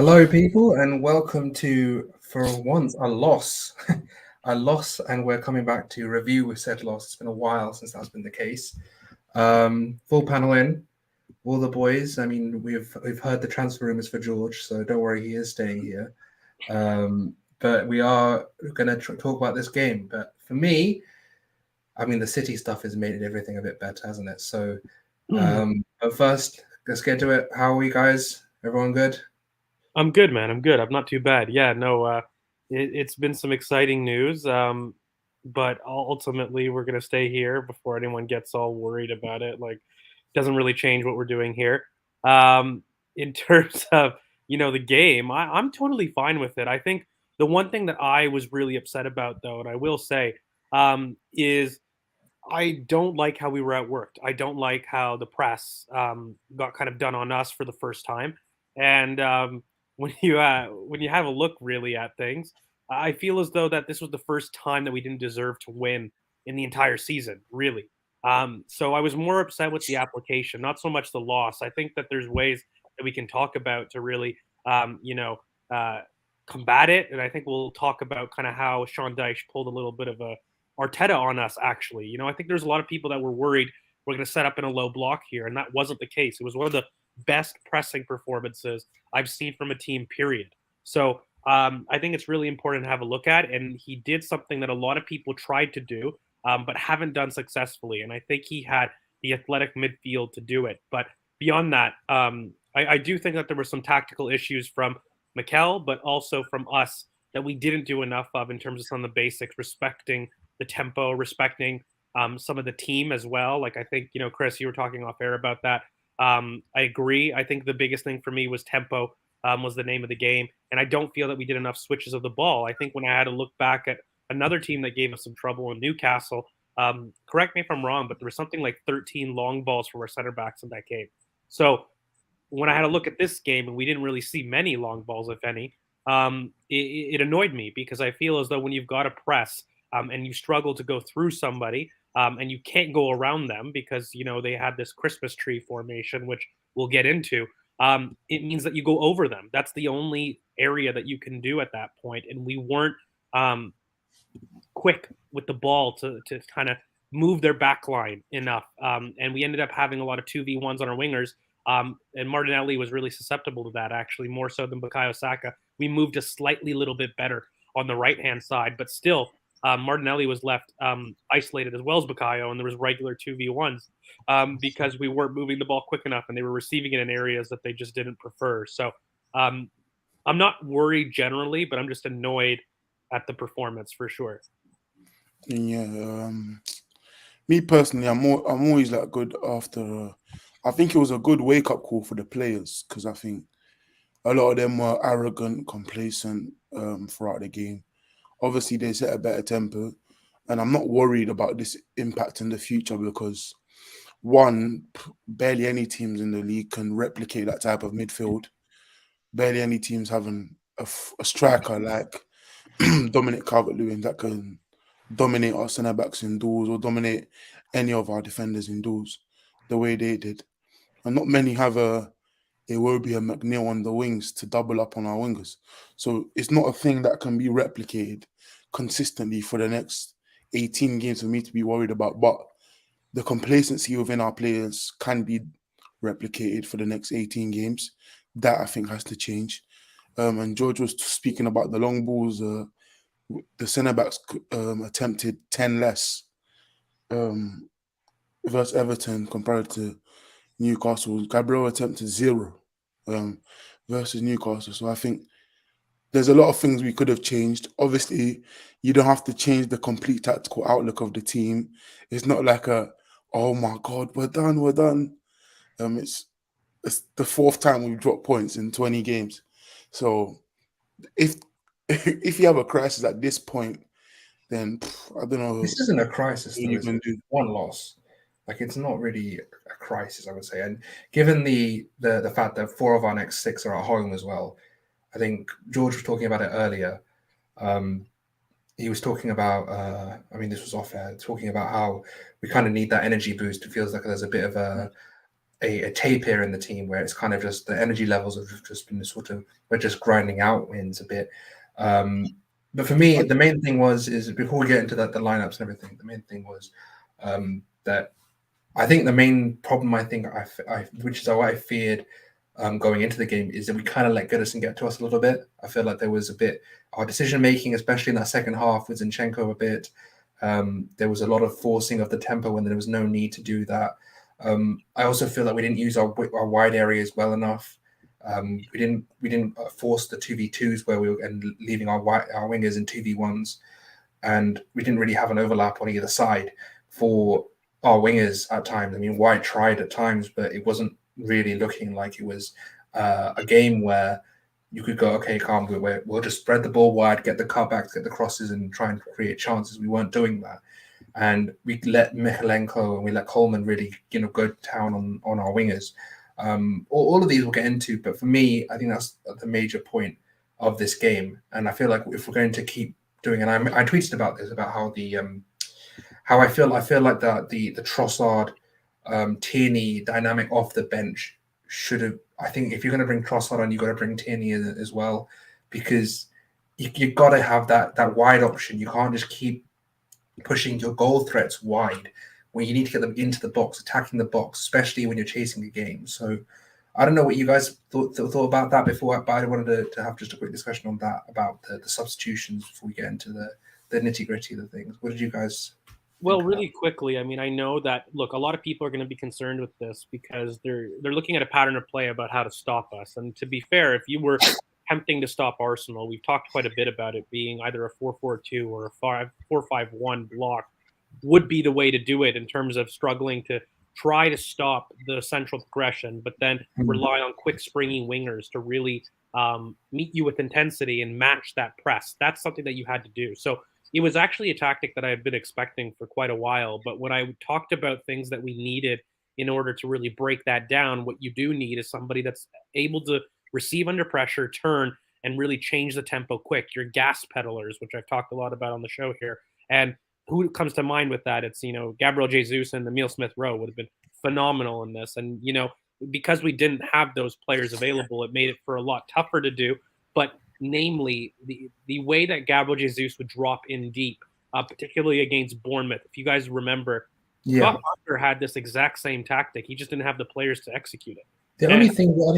Hello, people, and welcome to, for once, a loss. A loss, and we're coming back to review said loss. It's been a while since that's been the case. Full panel in, all the boys. I mean, we've heard the transfer rumors for George, so don't worry, he is staying here. But we are going to talk about this game. But for me, I mean, the City stuff has made everything a bit better, hasn't it? So, but first, let's get to it. How are we, guys? Everyone good? I'm good, man. I'm good. I'm not too bad. Yeah, no, it's been some exciting news. But ultimately, we're gonna stay here before anyone gets all worried about it. Like, doesn't really change what we're doing here. In terms of the game, I'm totally fine with it. I think the one thing that I was really upset about, though, and I will say, is I don't like how we were outworked. I don't like how the press got kind of done on us for the first time. And when you have a look really at things, I feel as though that this was the first time that we didn't deserve to win in the entire season, really. So I was more upset with the application, not so much the loss. I think that there's ways that we can talk about to really, um, you know, uh, combat it. And I think we'll talk about kind of how Sean Dyche pulled a little bit of a Arteta on us, actually. I think there's a lot of people that were worried we're going to set up in a low block here, and that wasn't the case. It was one of the best pressing performances I've seen from a team, period. So I think it's really important to have a look at, and he did something that a lot of people tried to do, but haven't done successfully. And I think he had the athletic midfield to do it. But beyond that, I do think that there were some tactical issues from Mikel, but also from us that we didn't do enough of in terms of some of the basics, respecting the tempo, respecting some of the team as well. Like I think, Chris, you were talking off air about that. I agree. I think the biggest thing for me was tempo, was the name of the game. And I don't feel that we did enough switches of the ball. I think when I had to look back at another team that gave us some trouble in Newcastle, correct me if I'm wrong, but there was something like 13 long balls from our center backs in that game. So when I had to look at this game and we didn't really see many long balls, if any, it annoyed me because I feel as though when you've got a press and you struggle to go through somebody and you can't go around them because they had this Christmas tree formation, which we'll get into. It means that you go over them. That's the only area that you can do at that point, and we weren't um, quick with the ball to kind of move their back line enough. And we ended up having a lot of 2v1s on our wingers. And Martinelli was really susceptible to that, actually, more so than Bukayo Saka. We moved a slightly little bit better on the right hand side, but still, Martinelli was left isolated as well as Bukayo, and there was regular 2v1s because we weren't moving the ball quick enough and they were receiving it in areas that they just didn't prefer. So um, I'm not worried generally, but I'm just annoyed at the performance for sure. Yeah, me personally, I'm always like good after. I think it was a good wake up call for the players because I think a lot of them were arrogant, complacent throughout the game. Obviously, they set a better tempo, and I'm not worried about this impact in the future because one, barely any teams in the league can replicate that type of midfield. Barely any teams having a striker like Dominic Calvert-Lewin that can dominate our centre backs indoors or dominate any of our defenders indoors the way they did. And not many have a Iwobi and McNeil on the wings to double up on our wingers. So it's not a thing that can be replicated consistently for the next 18 games for me to be worried about. But the complacency within our players can be replicated for the next 18 games. That I think has to change. And George was speaking about the long balls. The centre backs attempted 10 less um, versus Everton compared to Newcastle. Gabriel attempted zero um, versus Newcastle. So I think there's a lot of things we could have changed. Obviously, you don't have to change the complete tactical outlook of the team. It's not like oh my God, we're done. It's the fourth time we've dropped points in 20 games. So if if you have a crisis at this point, then I don't know This isn't a crisis, what though, you is can it? do. One loss. Like it's not really a crisis, I would say. And given the fact that four of our next six are at home as well, I think George was talking about it earlier. Um, he was talking about, I mean, this was off air, talking about how we kind of need that energy boost. It feels like there's a bit of a taper in the team where it's kind of just the energy levels have just been we're just grinding out wins a bit. But for me, the main thing is before we get into the lineups and everything, the main thing was that I think the main problem which is what I feared going into the game, is that we kind of let Goodison get to us a little bit. I feel like there was a bit our decision making, especially in that second half with Zinchenko a bit. There was a lot of forcing of the tempo when there was no need to do that. I also feel like we didn't use our wide areas well enough. We didn't force the 2v2s where we were and leaving our wingers in 2v1s, and we didn't really have an overlap on either side for our wingers at times. I mean, White tried at times, but it wasn't really looking like it was a game where you could go, okay, calm, we'll just spread the ball wide, get the cutbacks, get the crosses, and try and create chances. We weren't doing that. And we let Michalenko and we let Coleman really, go to town on our wingers. All of these we'll get into, but for me, I think that's the major point of this game. And I feel like if we're going to keep doing, and I tweeted about this, about how how I feel like the Trossard Tierney dynamic off the bench should have. I think if you're going to bring Trossard on, you've got to bring Tierney in as well, because you've got to have that wide option. You can't just keep pushing your goal threats wide when you need to get them into the box, attacking the box, especially when you're chasing a game. So I don't know what you guys thought about that before, but I wanted to have just a quick discussion on that, about the substitutions before we get into the nitty gritty of the things. What did you guys? Well, really quickly, I mean, I know that, look, a lot of people are going to be concerned with this because they're looking at a pattern of play about how to stop us. And to be fair, if you were attempting to stop Arsenal, we've talked quite a bit about it being either a 4-4-2 or a 4-5-1 block would be the way to do it in terms of struggling to try to stop the central progression, but then rely on quick springing wingers to really meet you with intensity and match that press. That's something that you had to do. So it was actually a tactic that I had been expecting for quite a while. But when I talked about things that we needed in order to really break that down, what you do need is somebody that's able to receive under pressure, turn, and really change the tempo quick. Your gas pedalers, which I've talked a lot about on the show here. And who comes to mind with that? It's, Gabriel Jesus and Emile Smith-Rowe would have been phenomenal in this. And, because we didn't have those players available, it made it for a lot tougher to do. But namely, the way that Gabriel Jesus would drop in deep, particularly against Bournemouth. If you guys remember, Scott Parker had this exact same tactic. He just didn't have the players to execute it. The only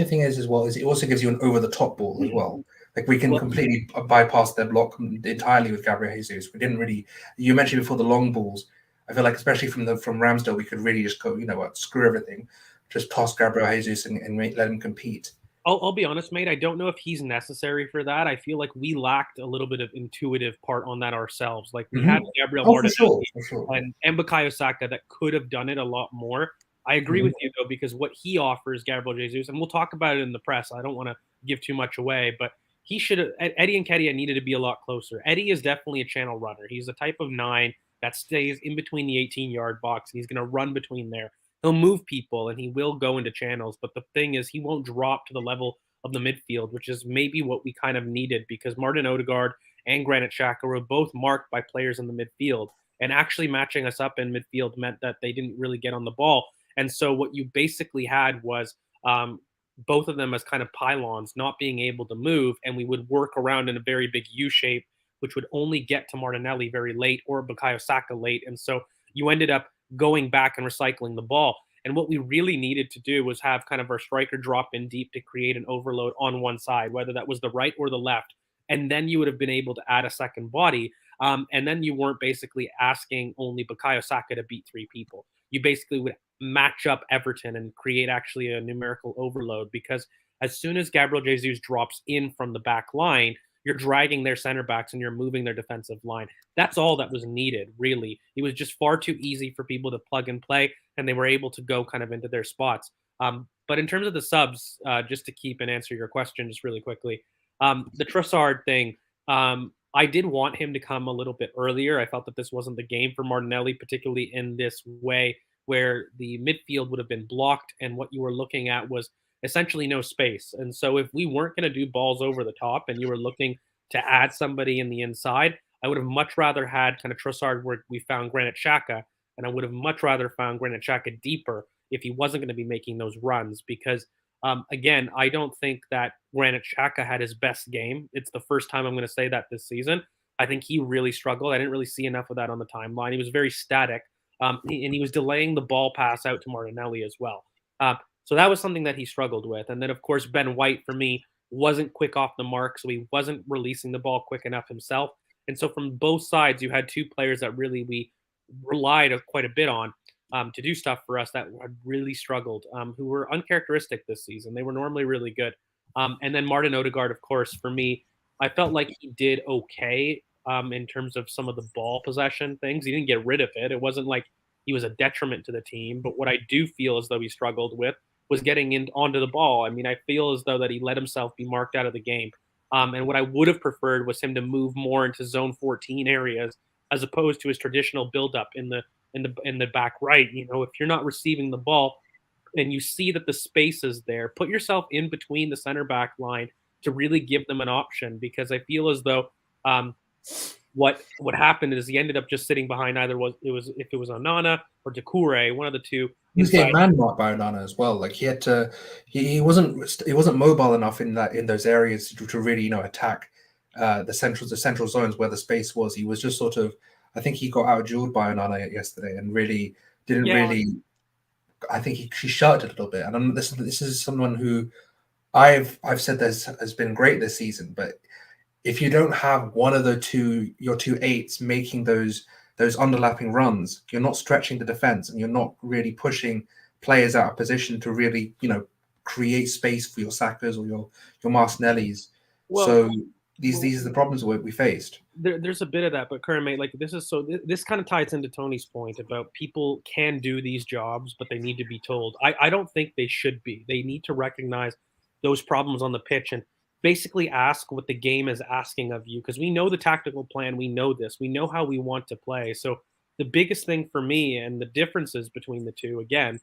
thing is as well is it also gives you an over-the-top ball as well. Like we can completely bypass their block entirely with Gabriel Jesus. We didn't really. You mentioned before the long balls. I feel like especially from Ramsdale, we could really just go, screw everything, just toss Gabriel Jesus and let him compete. I'll be honest, mate. I don't know if he's necessary for that. I feel like we lacked a little bit of intuitive part on that ourselves. Like we had Gabriel Martinelli and Bukayo Saka that could have done it a lot more. I agree with you, though, because what he offers, Gabriel Jesus, and we'll talk about it in the press. I don't want to give too much away, but he should have. Eddie Nketiah needed to be a lot closer. Eddie is definitely a channel runner. He's a type of 9 that stays in between the 18-yard box. He's going to run between there. He'll move people and he will go into channels. But the thing is, he won't drop to the level of the midfield, which is maybe what we kind of needed because Martin Odegaard and Granit Xhaka were both marked by players in the midfield. And actually matching us up in midfield meant that they didn't really get on the ball. And so what you basically had was both of them as kind of pylons, not being able to move. And we would work around in a very big U shape, which would only get to Martinelli very late or Bukayo Saka late. And so you ended up going back and recycling the ball. And what we really needed to do was have kind of our striker drop in deep to create an overload on one side, whether that was the right or the left. And then you would have been able to add a second body. And then you weren't basically asking only Bukayo Saka to beat 3 people. You basically would match up Everton and create actually a numerical overload because as soon as Gabriel Jesus drops in from the back line, you're dragging their center backs and you're moving their defensive line. That's all that was needed, really. It was just far too easy for people to plug and play, and they were able to go kind of into their spots. But in terms of the subs, just to keep and answer your question just really quickly, the Trossard thing, I did want him to come a little bit earlier. I felt that this wasn't the game for Martinelli, particularly in this way where the midfield would have been blocked and what you were looking at was essentially no space. And so if we weren't going to do balls over the top and you were looking to add somebody in the inside, I would have much rather had kind of Trossard where we found Granit Xhaka, and I would have much rather found Granit Xhaka deeper if he wasn't going to be making those runs. Because again, I don't think that Granit Xhaka had his best game. It's the first time I'm going to say that this season. I think he really struggled. I didn't really see enough of that on the timeline. He was very static, and he was delaying the ball pass out to Martinelli as well. So that was something that he struggled with. And then, of course, Ben White, for me, wasn't quick off the mark, so he wasn't releasing the ball quick enough himself. And so from both sides, you had two players that really we relied quite a bit on to do stuff for us that had really struggled, who were uncharacteristic this season. They were normally really good. And then Martin Odegaard, of course, for me, I felt like he did okay in terms of some of the ball possession things. He didn't get rid of it. It wasn't like he was a detriment to the team. But what I do feel as though he struggled with was getting in onto the ball. I mean, I feel as though that he let himself be marked out of the game. And what I would have preferred was him to move more into zone 14 areas as opposed to his traditional buildup in the back right. You know, if you're not receiving the ball and you see that the space is there, put yourself in between the center back line to really give them an option. Because I feel as though what happened is he ended up just sitting behind either if it was Onana or Doucouré, one of the two. He was getting man marked by Onana as well. Like he wasn't mobile enough in those areas to really attack the central zones where the space was. He was just sort of, I think he got out-dueled by Onana yesterday and really didn't really. I think she shut it a little bit. And this is someone who I've said has been great this season, but if you don't have one of your two eights making those underlapping runs, you're not stretching the defense and you're not really pushing players out of position to really, create space for your Sakas or your Martinellis. Well, so these are the problems we faced. There's a bit of that, but Curran, mate, like this kind of ties into Tony's point about people can do these jobs, but they need to be told. I don't think they should be. They need to recognize those problems on the pitch and basically ask what the game is asking of you, because we know the tactical plan. We know this. We know how we want to play. So the biggest thing for me and the differences between the two, again,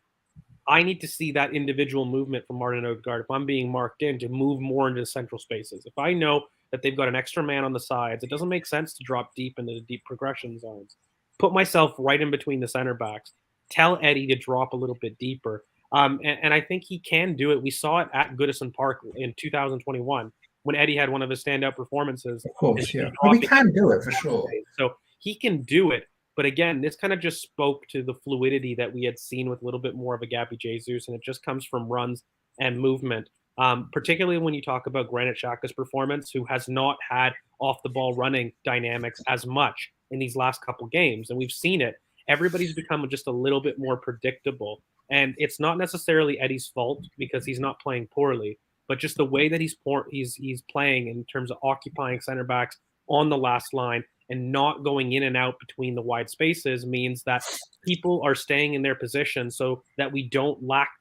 I need to see that individual movement from Martin Odegaard if I'm being marked in to move more into the central spaces. If I know that they've got an extra man on the sides, it doesn't make sense to drop deep into the deep progression zones. Put myself right in between the center backs. Tell Eddie to drop a little bit deeper. And I think he can do it. We saw it at Goodison Park in 2021 when Eddie had one of his standout performances. Of course, yeah. Well, he can do it for sure. So he can do it. But again, this kind of just spoke to the fluidity that we had seen with a little bit more of a Gabby Jesus, and it just comes from runs and movement. Particularly when you talk about Granit Xhaka's performance, who has not had off-the-ball running dynamics as much in these last couple games. And we've seen it. Everybody's become just a little bit more predictable. And it's not necessarily Eddie's fault because he's not playing poorly, but just the way that he's playing in terms of occupying center backs on the last line and not going in and out between the wide spaces means that people are staying in their position so that we don't lack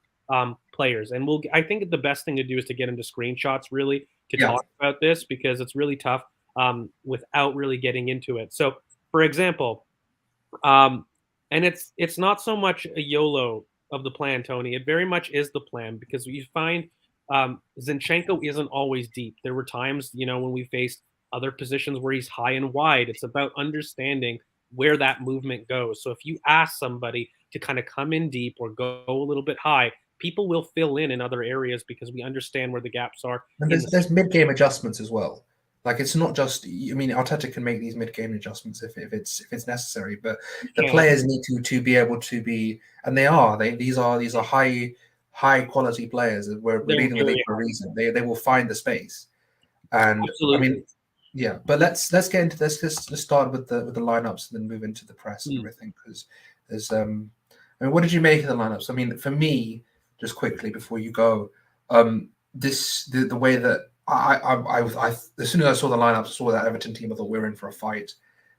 players. And I think the best thing to do is to get into screenshots really to talk about this, because it's really tough without really getting into it. So, for example, and it's not so much a YOLO of the plan, Tony. It very much is the plan, because you find Zinchenko isn't always deep. There were times, when we faced other positions where he's high and wide. It's about understanding where that movement goes. So if you ask somebody to kind of come in deep or go a little bit high, people will fill in other areas because we understand where the gaps are. And there's mid-game adjustments as well. Like, it's not just, Arteta can make these mid-game adjustments if it's necessary, but the players need to be able to be, and these are high quality players. We're leading the league for a reason. They will find the space, and absolutely. But let's get into this. Let's start with the lineups and then move into the press and everything, because there's what did you make of the lineups? I mean, for me, just quickly before you go, the way that I as soon as I saw the lineups, I saw that Everton team, I thought we're in for a fight.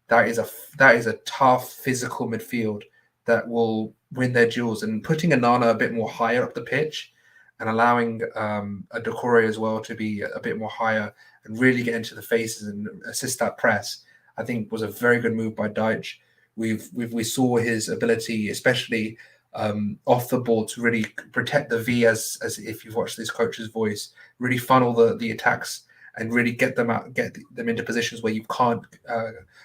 That is a tough physical midfield that will win their duels, and putting Onana a bit more higher up the pitch and allowing a Doucouré as well to be a bit more higher and really get into the faces and assist that press, I think was a very good move by Deitch. We saw his ability, especially off the ball, to really protect the V, as if you've watched this coach's voice, really funnel the attacks and really get them into positions where you can't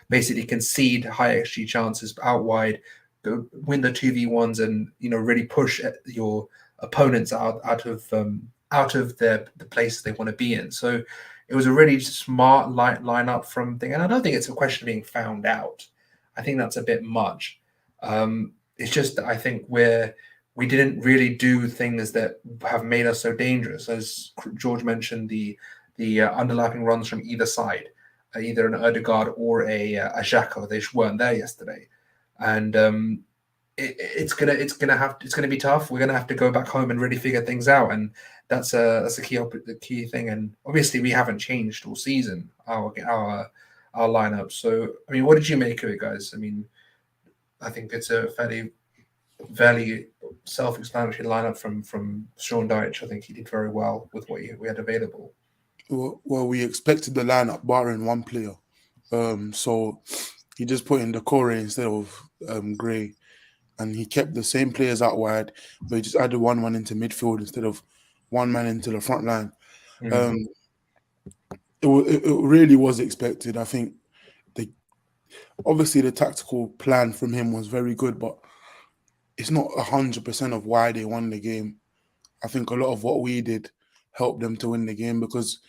basically concede high XG chances out wide, go win the 2v1s and really push your opponents out of the place they want to be in. So it was a really smart lineup from thing, and I don't think it's a question of being found out. I think that's a bit much. It's just that I think we didn't really do things that have made us so dangerous, as George mentioned, the underlapping runs from either side, either an Erdegaard or a Xhaka. They weren't there yesterday, and it's gonna be tough. We're gonna have to go back home and really figure things out, and that's a key thing. And obviously, we haven't changed all season our lineup. So, I mean, what did you make of it, guys? I mean, I think it's a fairly self-explanatory lineup from Sean Dyche. I think he did very well with what we had available. Well, we expected the lineup barring one player. So he just put in the core instead of Gray, and he kept the same players out wide, but he just added one man into midfield instead of one man into the front line. It really was expected. I think obviously the tactical plan from him was very good, but it's not 100% of why they won the game. I think a lot of what we did helped them to win the game because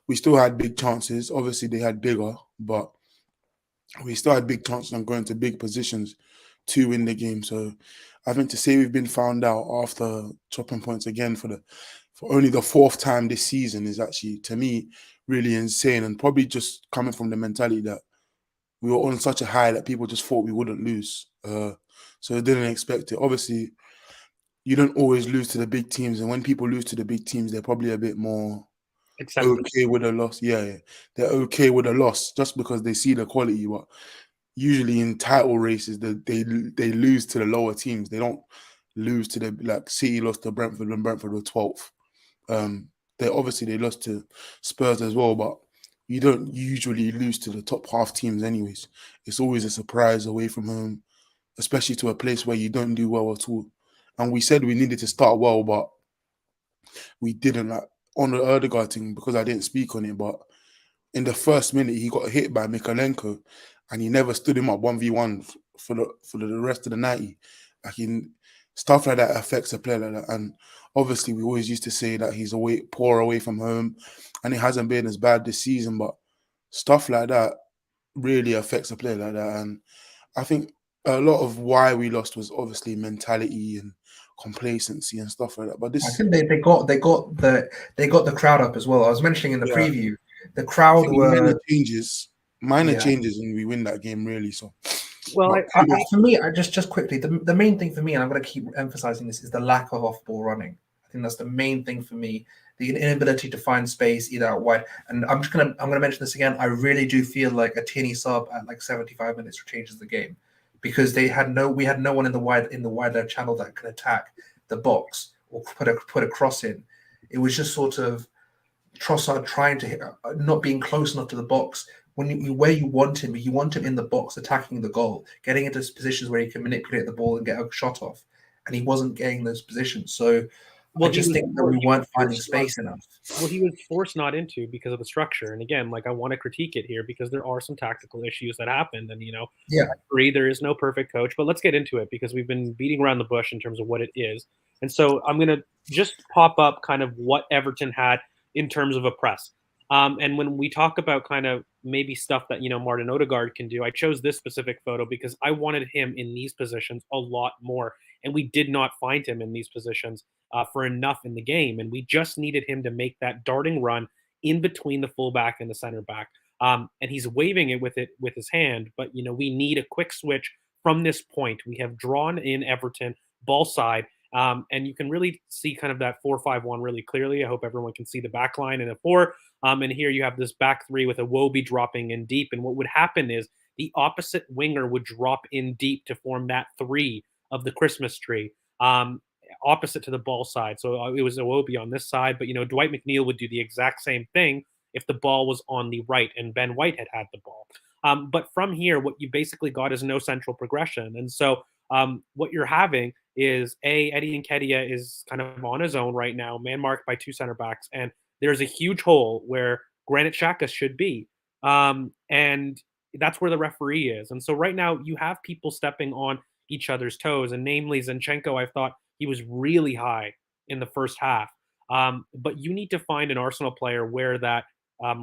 we still had big chances. Obviously, they had bigger, but we still had big chances on going to big positions to win the game. So I think to say we've been found out after chopping points again for only the fourth time this season is actually, to me, really insane, and probably just coming from the mentality that we were on such a high that people just thought we wouldn't lose. So they didn't expect it. Obviously, you don't always lose to the big teams, and when people lose to the big teams, they're probably a bit more okay with a loss. Yeah, they're okay with a loss just because they see the quality. But usually in title races, they lose to the lower teams. They don't lose to like City lost to Brentford when Brentford were 12th. They lost to Spurs as well, but you don't usually lose to the top half teams anyways. It's always a surprise away from home, especially to a place where you don't do well at all. And we said we needed to start well, but we didn't. Like on the Erdegaard thing, because I didn't speak on it, but in the first minute he got hit by Mikalenko, and he never stood him up 1v1 for the rest of the 90. Like stuff like that affects a player like that. And obviously we always used to say that he's poor away from home, and it hasn't been as bad this season, but stuff like that really affects a player like that. And I think a lot of why we lost was obviously mentality and complacency and stuff like that. But I think they got the crowd up as well. I was mentioning in the preview, the crowd were minor changes, and we win that game really. So, well, for me, I just quickly, the main thing for me, and I'm going to keep emphasizing this, is the lack of off-ball running. I think that's the main thing for me. The inability to find space either out wide. And I'm gonna mention this again. I really do feel like a Tierney sub at like 75 minutes changes the game, because we had no one in the wide left channel that can attack the box or put a cross in. It was just sort of Trossard trying to hit, not being close enough to the box. Where you want him in the box, attacking the goal, getting into positions where he can manipulate the ball and get a shot off, and he wasn't getting those positions. So I just think that we weren't finding space enough. Well, he was forced not into because of the structure. And again, like I want to critique it here because there are some tactical issues that happened. And I agree there is no perfect coach, but let's get into it because we've been beating around the bush in terms of what it is. And so I'm gonna just pop up kind of what Everton had in terms of a press. And when we talk about kind of maybe stuff that Martin Odegaard can do, I chose this specific photo because I wanted him in these positions a lot more, and we did not find him in these positions for enough in the game, and we just needed him to make that darting run in between the fullback and the center back. And he's waving it with his hand, but we need a quick switch from this point. We have drawn in Everton ball side. And you can really see kind of that 4-5-1 really clearly. I hope everyone can see the back line in a 4. And here you have this back 3 with Iwobi dropping in deep. And what would happen is the opposite winger would drop in deep to form that 3 of the Christmas tree, opposite to the ball side. So it was Iwobi on this side, but Dwight McNeil would do the exact same thing if the ball was on the right and Ben White had the ball. But from here, what you basically got is no central progression. And so what you're having is Eddie Nketiah is kind of on his own right now, man marked by 2 center backs, and there's a huge hole where Granit Xhaka should be, and that's where the referee is. And so right now you have people stepping on, each other's toes. And namely, Zinchenko, I thought he was really high in the first half. But you need to find an Arsenal player where that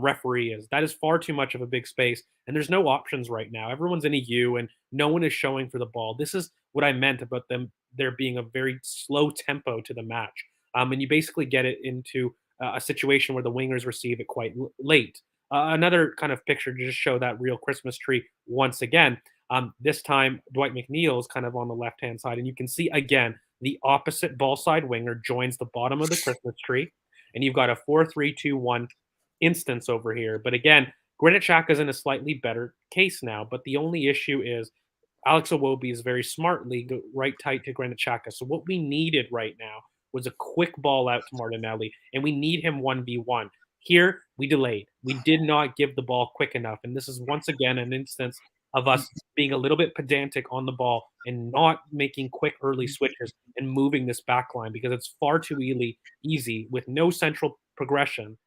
referee is. That is far too much of a big space, and there's no options right now. Everyone's in a U, and no one is showing for the ball. This is what I meant about them there being a very slow tempo to the match, and you basically get it into a situation where the wingers receive it quite late. Another kind of picture to just show that real Christmas tree once again. This time, Dwight McNeil is kind of on the left hand side, and you can see again the opposite ball side winger joins the bottom of the Christmas tree, and you've got a 4-3-2-1 instance over here. But again, Granit Xhaka is in a slightly better case now. But the only issue is Alex Iwobi is very smartly right tight to Granit Xhaka. So what we needed right now was a quick ball out to Martinelli, and we need him 1v1. Here, we delayed. We did not give the ball quick enough. And this is once again an instance of us being a little bit pedantic on the ball and not making quick early switches and moving this back line because it's far too easy with no central progression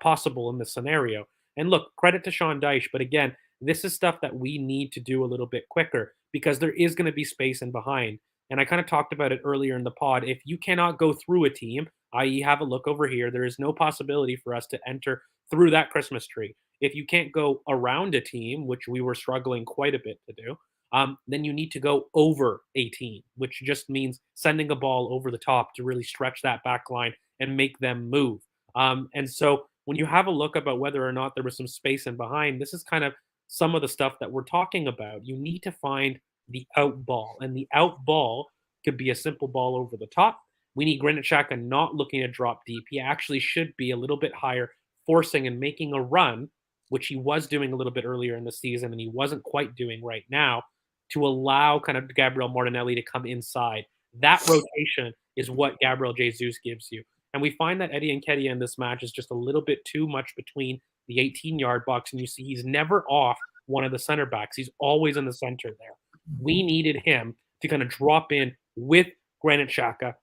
possible in this scenario. And look, credit to Sean Dyche, but again, this is stuff that we need to do a little bit quicker because there is going to be space in behind. And I kind of talked about it earlier in the pod. If you cannot go through a team, i.e., have a look over here, there is no possibility for us to enter through that Christmas tree. If you can't go around a team, which we were struggling quite a bit to do, then you need to go over a team, which just means sending a ball over the top to really stretch that back line and make them move. And so when you have a look about whether or not there was some space in behind, this is kind of some of the stuff that we're talking about. You need to find the out ball, and the out ball could be a simple ball over the top. We need Granit Xhaka not looking to drop deep. He actually should be a little bit higher, forcing and making a run, which he was doing a little bit earlier in the season, and he wasn't quite doing right now, to allow kind of Gabriel Martinelli to come inside. That rotation is what Gabriel Jesus gives you. And we find that Eddie Nketiah in this match is just a little bit too much between the 18-yard box, and you see he's never off one of the center backs. He's always in the center there. We needed him to kind of drop in with Granit Xhaka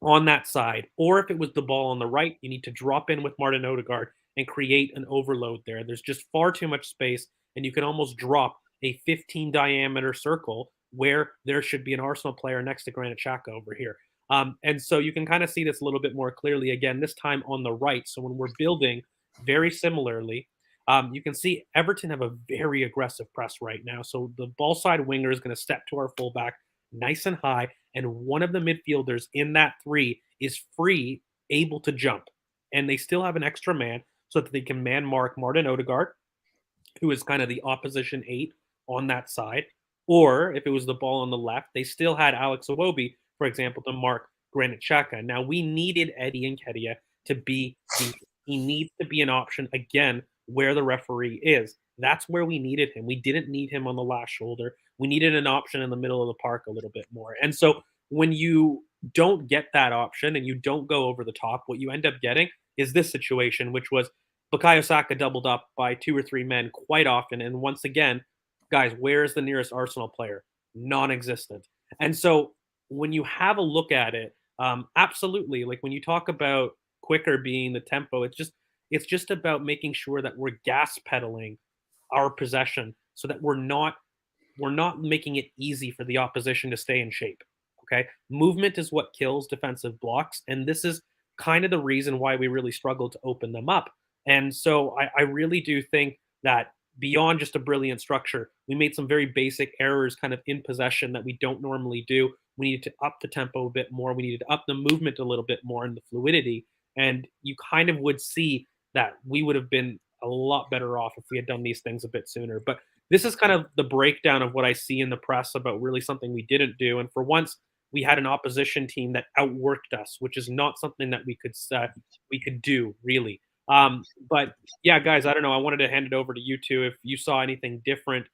on that side. Or if it was the ball on the right, you need to drop in with Martin Odegaard and create an overload there. There's just far too much space, and you can almost drop a 15 diameter circle where there should be an Arsenal player next to Granit Xhaka over here. And so you can kind of see this a little bit more clearly again, this time on the right. So when we're building very similarly, you can see Everton have a very aggressive press right now. So the ball side winger is going to step to our fullback nice and high. And one of the midfielders in that three is free, able to jump. And they still have an extra man so that they can man mark Martin Odegaard, who is kind of the opposition 8 on that side. Or if it was the ball on the left, they still had Alex Iwobi, for example, to mark Granit Xhaka. Now, we needed Eddie Nketiah to be he needs to be an option again where the referee is. That's where we needed him. We didn't need him on the last shoulder. We needed an option in the middle of the park a little bit more. And so when you don't get that option and you don't go over the top, what you end up getting is this situation, which was Bukayo Saka doubled up by 2 or 3 men quite often. And once again, guys, where is the nearest Arsenal player? Non-existent. And so when you have a look at it, absolutely, like when you talk about quicker being the tempo, it's just about making sure that we're gas pedaling our possession so that we're not making it easy for the opposition to stay in shape. Okay, movement is what kills defensive blocks, and this is kind of the reason why we really struggle to open them up. And so I really do think that beyond just a brilliant structure, we made some very basic errors kind of in possession that we don't normally do. We needed to up the tempo a bit more. We needed to up the movement a little bit more and the fluidity. And you kind of would see that we would have been a lot better off if we had done these things a bit sooner. But this is kind of the breakdown of what I see in the press about really something we didn't do. And for once, we had an opposition team that outworked us, which is not something that we could do really. But yeah, guys, I don't know. I wanted to hand it over to you two if you saw anything different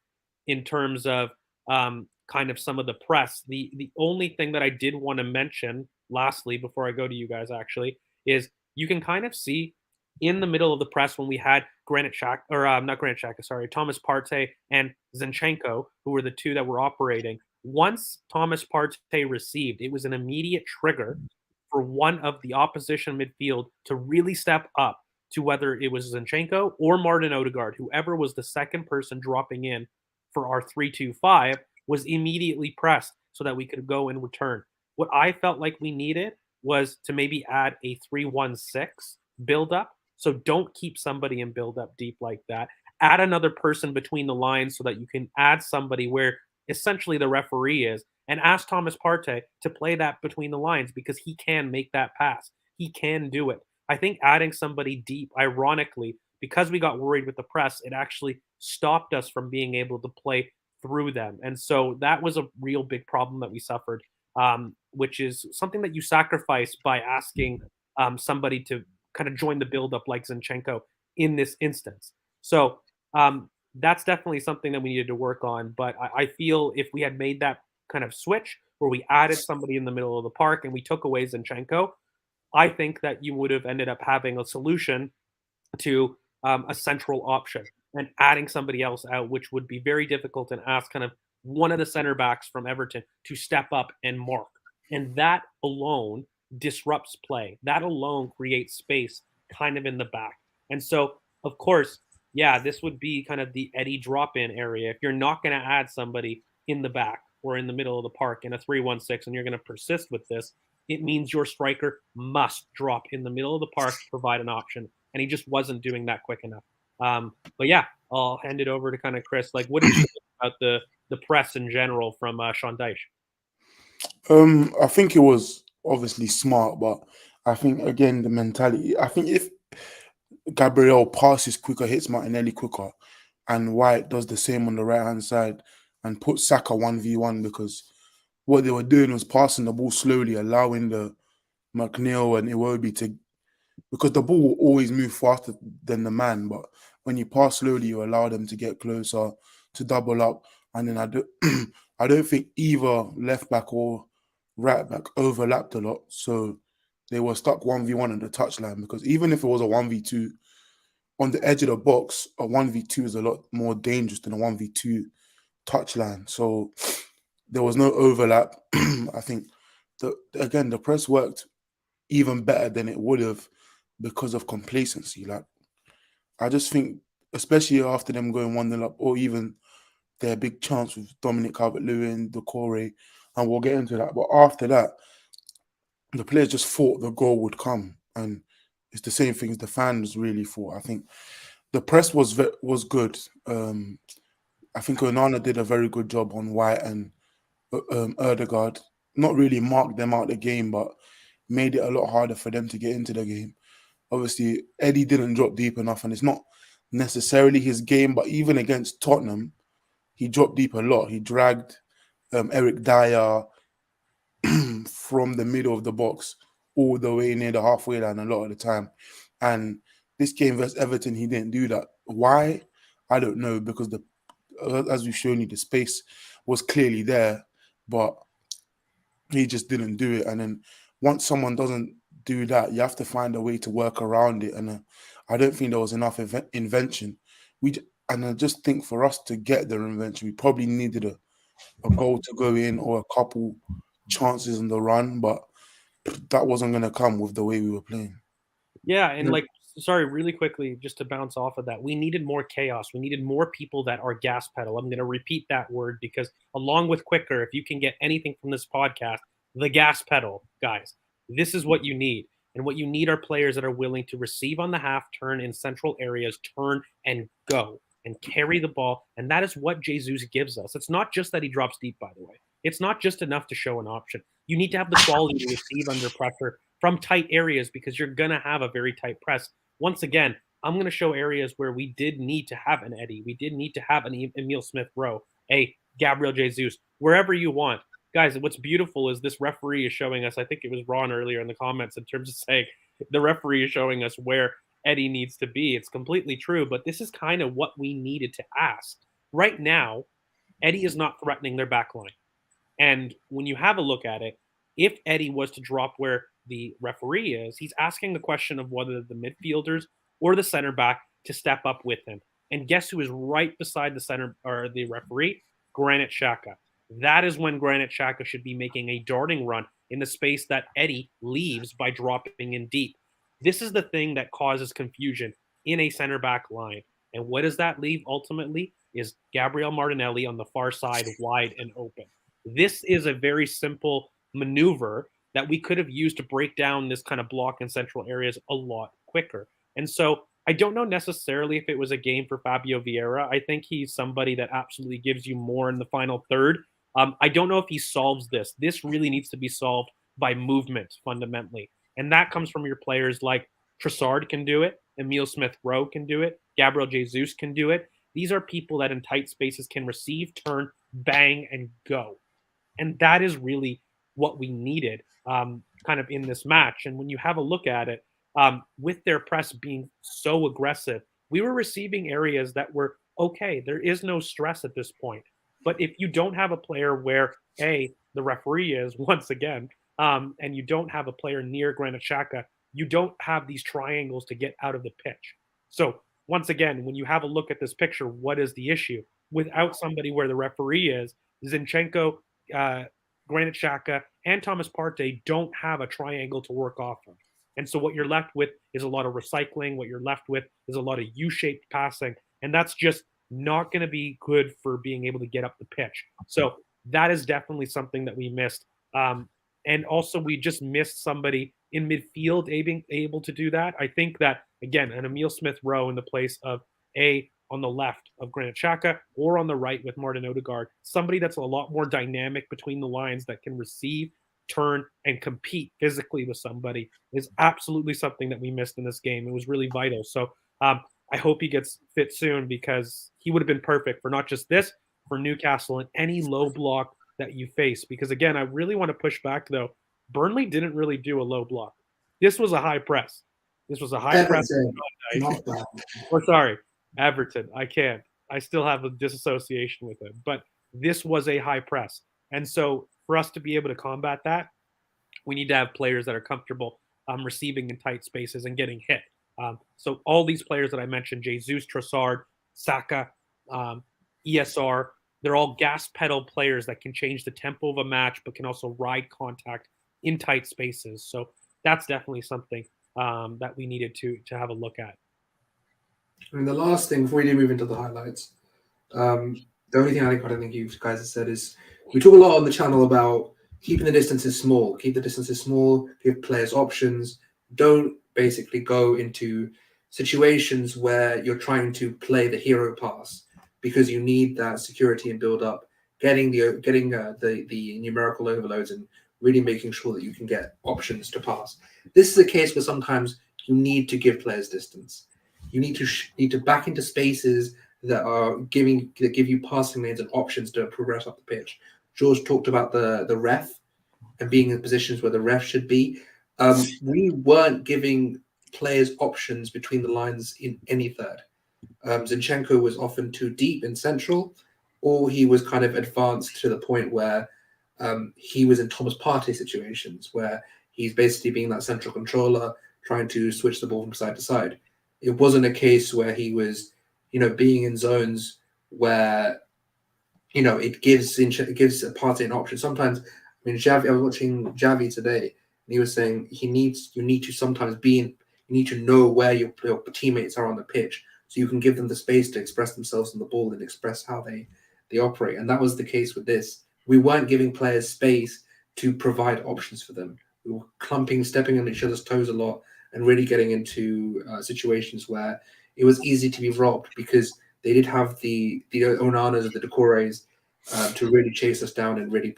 in terms of kind of some of the press. The only thing that I did want to mention, lastly, before I go to you guys, actually, is you can kind of see in the middle of the press when we had Granit Xhaka, or not Granit Xhaka, sorry, Thomas Partey and Zinchenko, who were the two that were operating. Once Thomas Partey received, it was an immediate trigger for one of the opposition midfield to really step up to whether it was Zinchenko or Martin Odegaard, whoever was the second person dropping in for our 3-2-5 was immediately pressed. so that we could go and return. What I felt like we needed was to maybe add a 3-1-6 build up. So don't keep somebody in build up deep like that. Add another person between the lines so that you can add somebody where essentially the referee is, and ask Thomas Partey to play that between the lines because he can make that pass. He can do it. I think adding somebody deep, ironically, because we got worried with the press, it actually stopped us from being able to play through them. And so that was a real big problem that we suffered, which is something that you sacrifice by asking somebody to kind of join the buildup like Zinchenko in this instance. So that's definitely something that we needed to work on. But I feel if we had made that kind of switch where we added somebody in the middle of the park and we took away Zinchenko, I think that you would have ended up having a solution to a central option and adding somebody else out, which would be very difficult and ask kind of one of the center backs from Everton to step up and mark. And that alone disrupts play. That alone creates space kind of in the back. And so, of course, yeah, this would be kind of the Eddie drop in area. If you're not going to add somebody in the back or in the middle of the park in a 3-1-6 and you're going to persist with this, it means your striker must drop in the middle of the park to provide an option. And he just wasn't doing that quick enough. But yeah, I'll hand it over to kind of Chris. Like, what did you think about the press in general from Sean Dyche? I think it was obviously smart, but I think again the mentality. I think if Gabriel passes quicker, hits Martinelli quicker, and White does the same on the right hand side and puts Saka 1v1, because what they were doing was passing the ball slowly, allowing the McNeil and Iwobi to, because the ball will always move faster than the man, but when you pass slowly, you allow them to get closer, to double up, and then I don't think either left back or right back overlapped a lot, so they were stuck 1v1 at the touchline, because even if it was a 1v2 on the edge of the box, a 1v2 is a lot more dangerous than a 1v2 touchline. So there was no overlap. I think the press worked even better than it would have because of complacency. Like, I just think, especially after them going 1-0 up, or even their big chance with Dominic Calvert-Lewin, Decore, and we'll get into that. But after that, the players just thought the goal would come, and it's the same things the fans really thought. I think the press was good. I think Onana did a very good job on White and Erdegaard. Not really marked them out the game, but made it a lot harder for them to get into the game. Obviously, Eddie didn't drop deep enough, and it's not necessarily his game, but even against Tottenham, he dropped deep a lot. He dragged Eric Dyer from the middle of the box all the way near the halfway line a lot of the time. And this game versus Everton, he didn't do that. Why? I don't know, because as we've shown you, the space was clearly there, but he just didn't do it. And then once someone doesn't do that, you have to find a way to work around it. And I don't think there was enough invention. And I just think for us to get the invention, we probably needed a goal to go in or a couple chances in the run, but that wasn't going to come with the way we were playing. Yeah, and like, sorry, really quickly, just to bounce off of that, we needed more chaos. We needed more people that are gas pedal. I'm going to repeat that word because, along with quicker, if you can get anything from this podcast, the gas pedal, guys, this is what you need. And what you need are players that are willing to receive on the half turn in central areas, turn and go and carry the ball. And that is what Jesus gives us. It's not just that he drops deep, by the way. It's not just enough to show an option. You need to have the quality to receive under pressure from tight areas, because you're going to have a very tight press. Once again, I'm going to show areas where we did need to have an Eddie. We did need to have an Emile Smith-Rowe, a Gabriel Jesus, wherever you want. Guys, what's beautiful is this referee is showing us, I think it was Ron earlier in the comments, in terms of saying the referee is showing us where Eddie needs to be. It's completely true, but this is kind of what we needed to ask. Right now, Eddie is not threatening their back line. And when you have a look at it, if Eddie was to drop where the referee is, he's asking the question of whether the midfielders or the center back to step up with him. And guess who is right beside the center or the referee? Granit Xhaka. That is when Granit Xhaka should be making a darting run in the space that Eddie leaves by dropping in deep. This is the thing that causes confusion in a center back line. And what does that leave ultimately is Gabriel Martinelli on the far side, wide and open. this is a very simple maneuver that we could have used to break down this kind of block in central areas a lot quicker. And so I don't know necessarily if it was a game for Fabio Vieira. I think he's somebody that absolutely gives you more in the final third. I don't know if he solves this. This really needs to be solved by movement fundamentally. And that comes from your players like Trossard can do it, Emil Smith Rowe can do it, Gabriel Jesus can do it. These are people that in tight spaces can receive, turn, bang, and go. And that is really what we needed kind of in this match. And when you have a look at it, with their press being so aggressive, we were receiving areas that were okay. There is no stress at this point. But if you don't have a player where, A, the referee is once again, and you don't have a player near Granit Xhaka, you don't have these triangles to get out of the pitch. So once again, when you have a look at this picture, what is the issue? Without somebody where the referee is, Zinchenko, uh, Granit Xhaka, and Thomas Partey don't have a triangle to work off of. And so what you're left with is a lot of recycling. What you're left with is a lot of U-shaped passing. And that's just not going to be good for being able to get up the pitch. So that is definitely something that we missed. And also, we just missed somebody in midfield able to do that. I think that, again, an Emil Smith Rowe in the place of on the left of Granit Xhaka or on the right with Martin Odegaard, somebody that's a lot more dynamic between the lines that can receive, turn, and compete physically with somebody is absolutely something that we missed in this game. It was really vital. So I hope he gets fit soon because he would have been perfect for not just this, for Newcastle and any low block that you face. Because again, I really want to push back though. Burnley didn't really do a low block. This was a high press. This was a high press. Not bad. Or sorry, Everton. I can't. I still have a disassociation with him. But this was a high press. And so for us to be able to combat that, we need to have players that are comfortable receiving in tight spaces and getting hit. So all these players that I mentioned, Jesus, Trossard, Saka, ESR, they're all gas pedal players that can change the tempo of a match, but can also ride contact in tight spaces. So that's definitely something that we needed to have a look at. I mean, the last thing before we do move into the highlights, the only thing I don't think you guys have said is we talk a lot on the channel about keeping the distances small. Keep the distances small. Give players options. Don't basically go into situations where you're trying to play the hero pass because you need that security and build up. Getting the numerical overloads and really making sure that you can get options to pass. This is a case where sometimes you need to give players distance. You need to back into spaces that give you passing lanes and options to progress up the pitch. George talked about the ref and being in positions where the ref should be. We weren't giving players options between the lines in any third. Zinchenko was often too deep in central, or he was kind of advanced to the point where he was in Thomas Partey situations where he's basically being that central controller, trying to switch the ball from side to side. It wasn't a case where he was, being in zones where, it gives Partey an option. Sometimes, I was watching Javi today, and he was saying you need to sometimes you need to know where your teammates are on the pitch, so you can give them the space to express themselves on the ball and express how they operate. And that was the case with this. We weren't giving players space to provide options for them. We were stepping on each other's toes a lot, and really getting into situations where it was easy to be robbed because they did have the Onanas and the Decores to really chase us down and really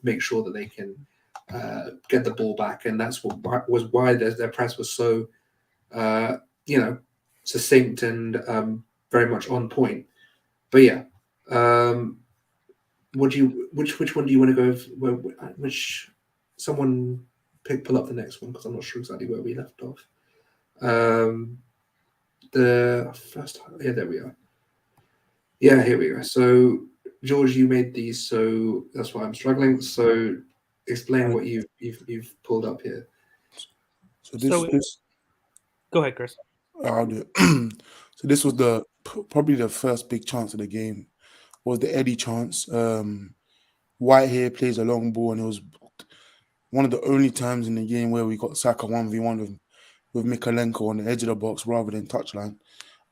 make sure that they can get the ball back. And that's why their press was so, succinct and very much on point. But yeah, which one do you want to go? Which someone pull up the next one because I'm not sure exactly where we left off. The first, yeah, there we are. Yeah, here we go. So George, you made these, so that's why I'm struggling. So explain what you've pulled up here. So this Go ahead, Chris. I'll do it. So this was probably the first big chance of the game. Was the Eddie chance? White here plays a long ball, and it was one of the only times in the game where we got Saka 1v1 with Mykolenko on the edge of the box rather than touchline.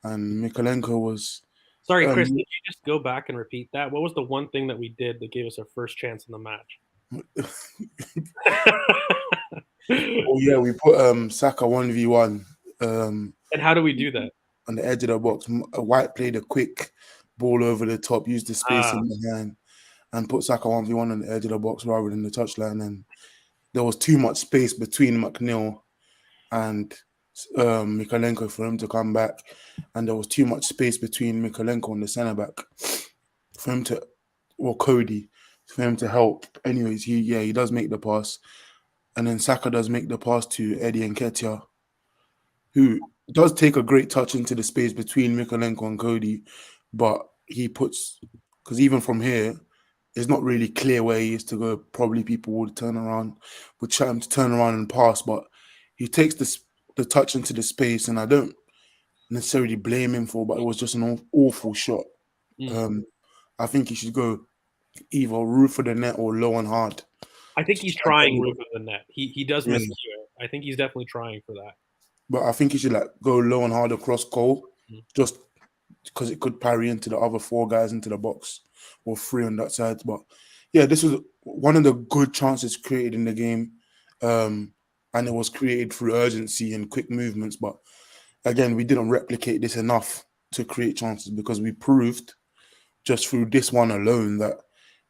And Mykolenko was Sorry, Chris, did you just go back and repeat that? What was the one thing that we did that gave us our first chance in the match? Oh yeah, we put Saka 1v1 and how do we do that? on the edge of the box. White played a quick ball over the top, used the space in behind, and put Saka 1v1 on the edge of the box rather than the touchline. And there was too much space between McNeil and Mikalenko for him to come back, and there was too much space between Mikalenko and the centre back for him to, or Cody, for him to help. Anyways, he does make the pass, and then Saka does make the pass to Eddie Nketiah, who does take a great touch into the space between Mikalenko and Cody, but he puts, because even from here, it's not really clear where he is to go. Probably people would try him to turn around and pass, but he takes the touch into the space, and I don't necessarily blame him for, but it was just an awful shot. I think he should go either roof of the net or low and hard. I think he's trying roof of the net. He does miss it. I think he's definitely trying for that. But I think he should go low and hard across goal, just because it could parry into the other 4 guys into the box, or 3 on that side. But yeah, this was one of the good chances created in the game, and it was created through urgency and quick movements. But again, we didn't replicate this enough to create chances, because we proved just through this one alone that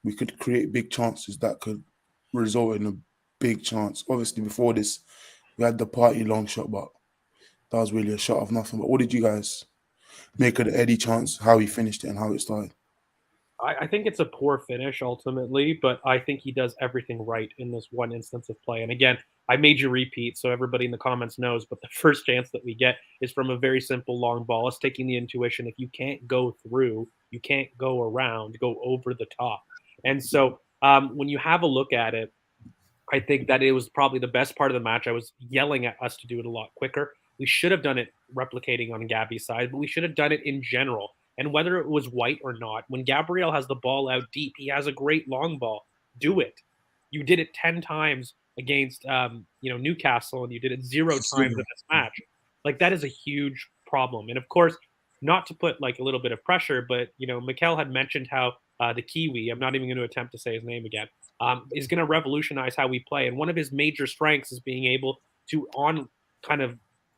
we could create big chances that could result in a big chance. Obviously, before this, we had the party long shot, but that was really a shot of nothing. But what did you guys make of the Eddie chance, how he finished it and how it started? I think it's a poor finish ultimately, but I think he does everything right in this one instance of play. And again, I made you repeat so everybody in the comments knows, but the first chance that we get is from a very simple long ball. It's taking the intuition. If you can't go through, you can't go around, go over the top. And so when you have a look at it, I think that it was probably the best part of the match. I was yelling at us to do it a lot quicker. We should have done it replicating on Gabby's side, but we should have done it in general. And whether it was White or not, when Gabriel has the ball out deep, he has a great long ball. Do it. You did it 10 times against Newcastle, and you did it 0 times in this match. Like, that is a huge problem. And of course, not to put like a little bit of pressure, but Mikel had mentioned how the Kiwi, I'm not even going to attempt to say his name again, is going to revolutionize how we play. And one of his major strengths is being able to, on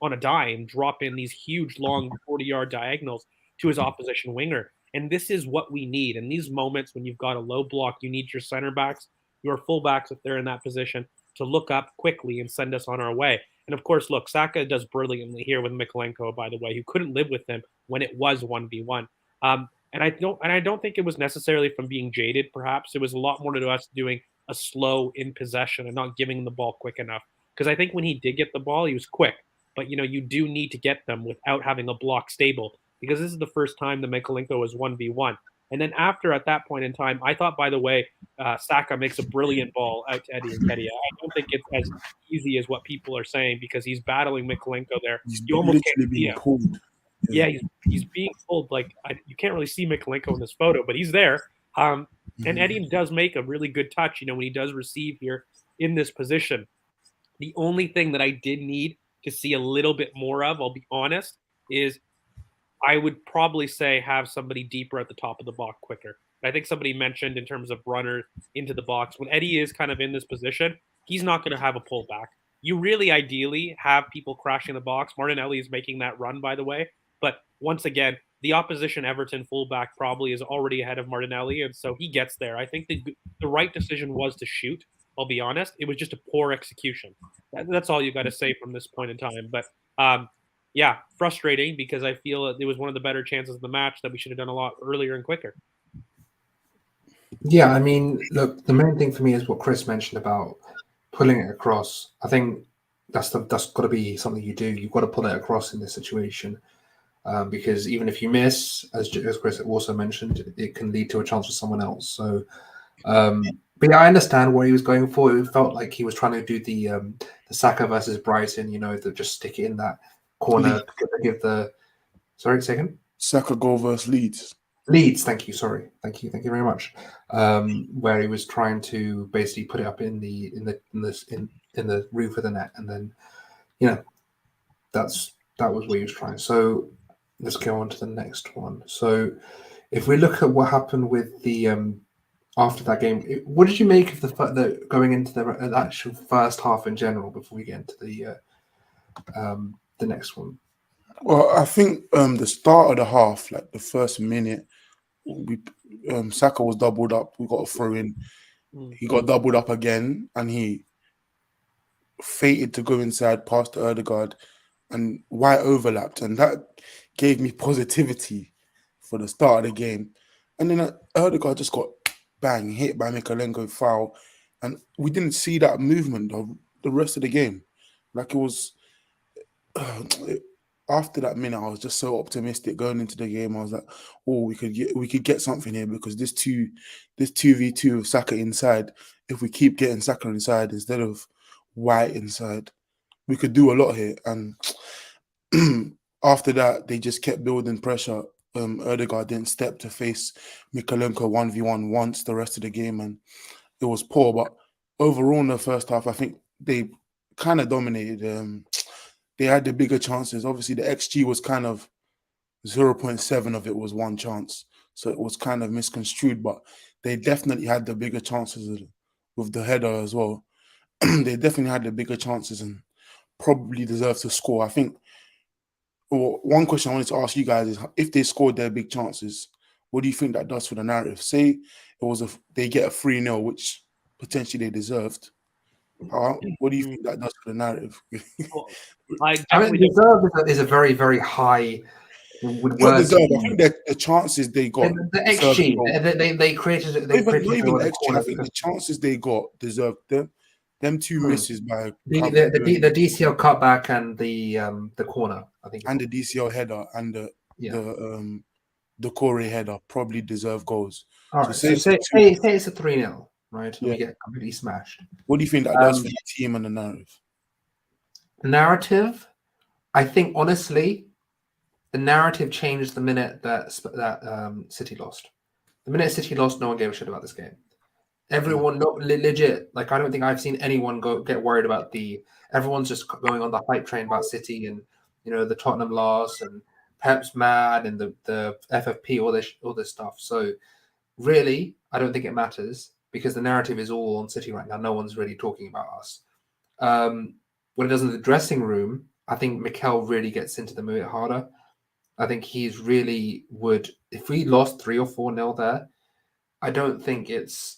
a dime, drop in these huge, long 40-yard diagonals to his opposition winger. And this is what we need. In these moments when you've got a low block, you need your center backs, your full backs, if they're in that position, to look up quickly and send us on our way. And of course, look, Saka does brilliantly here with Mikalenko, by the way, who couldn't live with him when it was 1v1. And I don't think it was necessarily from being jaded, perhaps. It was a lot more to us doing a slow in possession and not giving the ball quick enough. Because I think when he did get the ball, he was quick. But, you do need to get them without having a block stable. Because this is the first time that Mikalenko was 1v1. And then after, at that point in time, I thought, by the way, Saka makes a brilliant ball out to Eddie Nketiah. I don't think it's as easy as what people are saying, because he's battling Mikalenko there. You almost can't see him. Pulled. Yeah, he's being pulled. Like, you can't really see Mikalenko in this photo, but he's there. And Eddie does make a really good touch, when he does receive here in this position. The only thing that I did need to see a little bit more of, I'll be honest, is I would probably say have somebody deeper at the top of the box quicker. I think somebody mentioned in terms of runner into the box, when Eddie is kind of in this position, he's not going to have a pullback. You really ideally have people crashing the box. Martinelli is making that run, by the way. But once again, the opposition Everton fullback probably is already ahead of Martinelli, and so he gets there. I think the right decision was to shoot. I'll be honest. It was just a poor execution. That's all you got to say from this point in time. But yeah, frustrating, because I feel it was one of the better chances of the match that we should have done a lot earlier and quicker. Yeah, I mean, look, the main thing for me is what Chris mentioned about pulling it across. I think that's got to be something you do. You've got to pull it across in this situation, because even if you miss, as Chris also mentioned, it can lead to a chance for someone else. So, but yeah, I understand what he was going for. It felt like he was trying to do the Saka versus Brighton, that just stick it in that corner, give the. Sorry, second. Saka goal versus Leeds. Leeds, thank you. Sorry, thank you very much. Where he was trying to basically put it up in the roof of the net, and then that was what he was trying. So let's go on to the next one. So, if we look at what happened with the after that game, what did you make of the going into the actual first half in general before we get into the next one? Well, I think the start of the half, like the first minute, we Saka was doubled up. We got a throw in. He got doubled up again, and he fated to go inside past the Erdegaard, and White overlapped, and that gave me positivity for the start of the game. And then Erdegaard just got bang hit by Mikalenko, foul, and we didn't see that movement of the rest of the game. Like it was after that minute, I was just so optimistic going into the game. I was like, "Oh, we could get something here because this 2v2 of Saka inside. If we keep getting Saka inside instead of White inside, we could do a lot here." And after that, they just kept building pressure. Erdegaard didn't step to face Mikalenko 1v1 once the rest of the game, and it was poor. But overall, in the first half, I think they kind of dominated. They had the bigger chances. Obviously, the XG was kind of 0.7 of it was one chance. So it was kind of misconstrued, but they definitely had the bigger chances with the header as well. They definitely had the bigger chances and probably deserved to score. I think one question I wanted to ask you guys is if they scored their big chances, what do you think that does for the narrative? Say it was they get a 3-0, which potentially they deserved. What do you think that does for the narrative? Well, I mean, definitely deserve is a very, very high Not word. deserved. I think that the chances they got The deserved the XG, goal. they created Not even the the XG. I corner think the because chances they got deserved them. Them two misses by the DCL cutback and the corner, I think, and the DCL header and the Corey header probably deserve goals. All So right, so say it's a 3-0, right? And we get completely smashed. What do you think that does for the team and the narrative? Narrative, I think honestly, the narrative changed the minute that City lost. The minute City lost, no one gave a shit about this game. Everyone, legit. Like I don't think I've seen anyone get worried about Everyone's just going on the hype train about City and the Tottenham loss and Pep's mad and the FFP, all this stuff. So really, I don't think it matters because the narrative is all on City right now. No one's really talking about us. What it does in the dressing room, I think Mikel really gets into the mood harder. I think he's really would if we lost 3 or 4-0 there. I don't think it's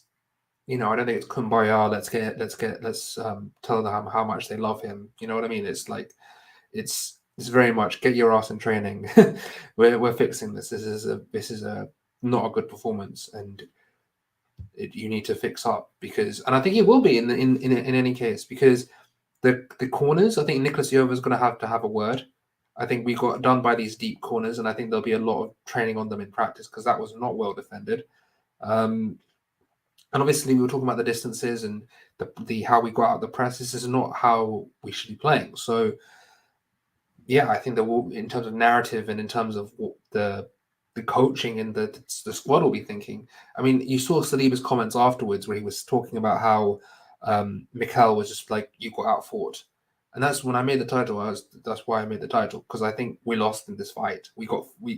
I don't think it's kumbaya. Let's tell them how much they love him. You know what I mean? It's like it's very much get your ass in training. we're fixing this. This is a not a good performance, and you need to fix up and I think it will be in any case because the corners. I think Nicolas Jova is going to have a word. I think we got done by these deep corners, and I think there'll be a lot of training on them in practice because that was not well defended. And obviously, we were talking about the distances and the how we got out the press. This is not how we should be playing. So, yeah, I think that in terms of narrative and in terms of what the coaching and the squad will be thinking. I mean, you saw Saliba's comments afterwards where he was talking about how Mikel was just like, you got out fought. And that's when I made the title. That's why I made the title because I think we lost in this fight.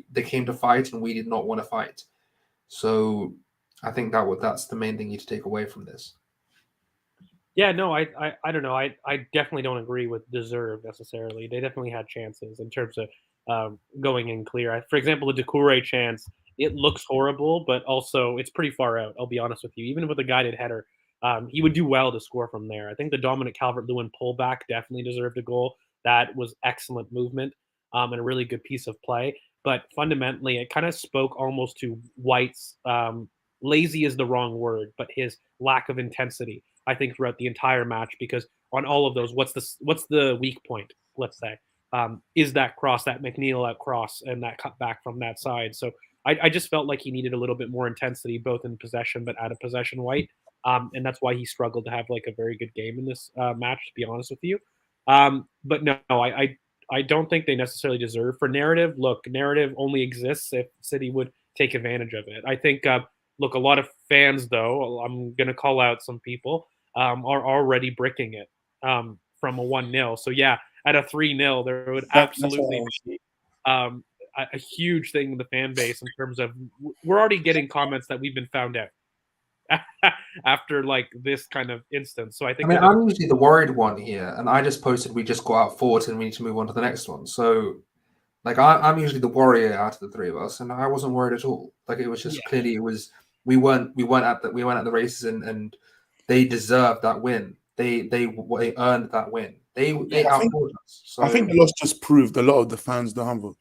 They came to fight and we did not want to fight. So I think that's the main thing you need to take away from this. Yeah, no, I don't know. I definitely don't agree with deserve necessarily. They definitely had chances in terms of going in clear. For example, the Doucouré chance, it looks horrible, but also it's pretty far out. I'll be honest with you. Even with a guided header, he would do well to score from there. I think the Dominic Calvert-Lewin pullback definitely deserved a goal. That was excellent movement and a really good piece of play. But fundamentally, it kind of spoke almost to White's lazy is the wrong word, but his lack of intensity. I think throughout the entire match because on all of those, what's the weak point? Let's say is that cross, that McNeil out cross, and that cut back from that side. So I just felt like he needed a little bit more intensity, both in possession but out of possession. White, and that's why he struggled to have like a very good game in this match. To be honest with you, but no, I don't think they necessarily deserve for narrative. Look, narrative only exists if City would take advantage of it. I think. Look, a lot of fans, though, I'm going to call out some people, are already bricking it from a 1-0. So, yeah, at a 3-0, there would absolutely be a huge thing in the fan base in terms of we're already getting comments that we've been found out after like this kind of instance. So I think I'm usually the worried one here, and I just posted we just got out fourth and we need to move on to the next one. So, like, I'm usually the worrier out of the three of us, and I wasn't worried at all. Like, it was just clearly we weren't at the races, and they deserved that win. They earned that win. They outfought us. So I think the loss just proved a lot of the fans don't have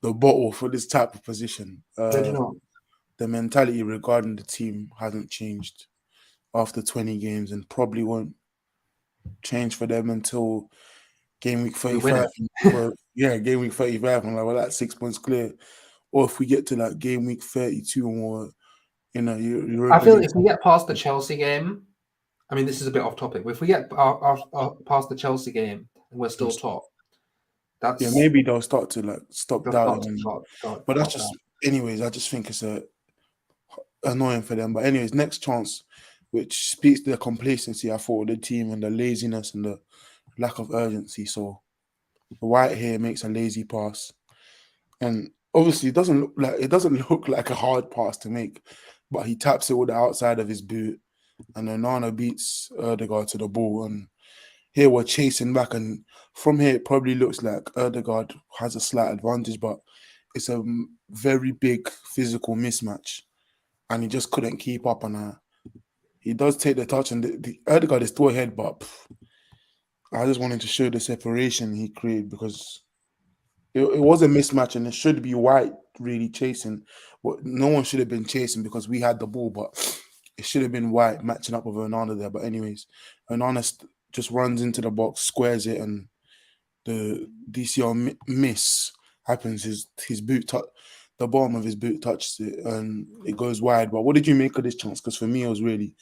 the bottle for this type of position. don't you know? The mentality regarding the team hasn't changed after 20 games and probably won't change for them until game week 35. Game week 35. I'm like, well, that's 6 points clear. Or if we get to like game week 32 and more, you're I feel if we get past the Chelsea game, I mean, this is a bit off topic, but if we get past the Chelsea game and we're still top, that's maybe they'll start to like stop doubting. But that's just, anyways, I just think it's annoying for them. But anyways, next chance, which speaks to the complacency I thought of the team and the laziness and the lack of urgency. So White here makes a lazy pass, and obviously it doesn't look like a hard pass to make, but he taps it with the outside of his boot, and Onana beats Ødegaard to the ball. And here we're chasing back, and from here it probably looks like Ødegaard has a slight advantage, but it's a very big physical mismatch, and he just couldn't keep up. And he does take the touch, and the Ødegaard is still ahead, but I just wanted to show the separation he created, because it was a mismatch, and it should be White really chasing. But no one should have been chasing because we had the ball, but it should have been White matching up with Onana there. But anyways, Onana just runs into the box, squares it, and the DCL miss happens. His boot the bottom of his boot touches it, and it goes wide. But what did you make of this chance? Because for me, it was really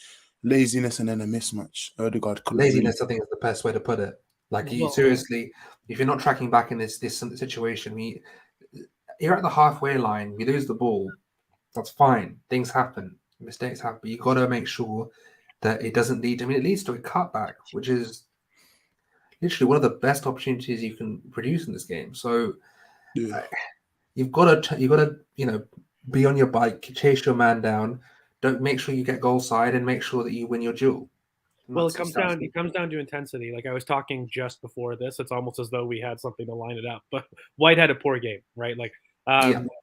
laziness and then a mismatch. Ødegaard couldn't laziness, I think, is the best way to put it. Like, you seriously, if you're not tracking back in this situation, you're at the halfway line, you lose the ball, that's fine. Things happen, mistakes happen, but you got to make sure that it doesn't lead. I mean, it leads to a cutback, which is literally one of the best opportunities you can produce in this game. So you've got to be on your bike, chase your man down. Don't make sure you get goal side, and make sure that you win your duel. Well, it comes down to intensity. Like I was talking just before this, it's almost as though we had something to line it up. But White had a poor game, right? Like,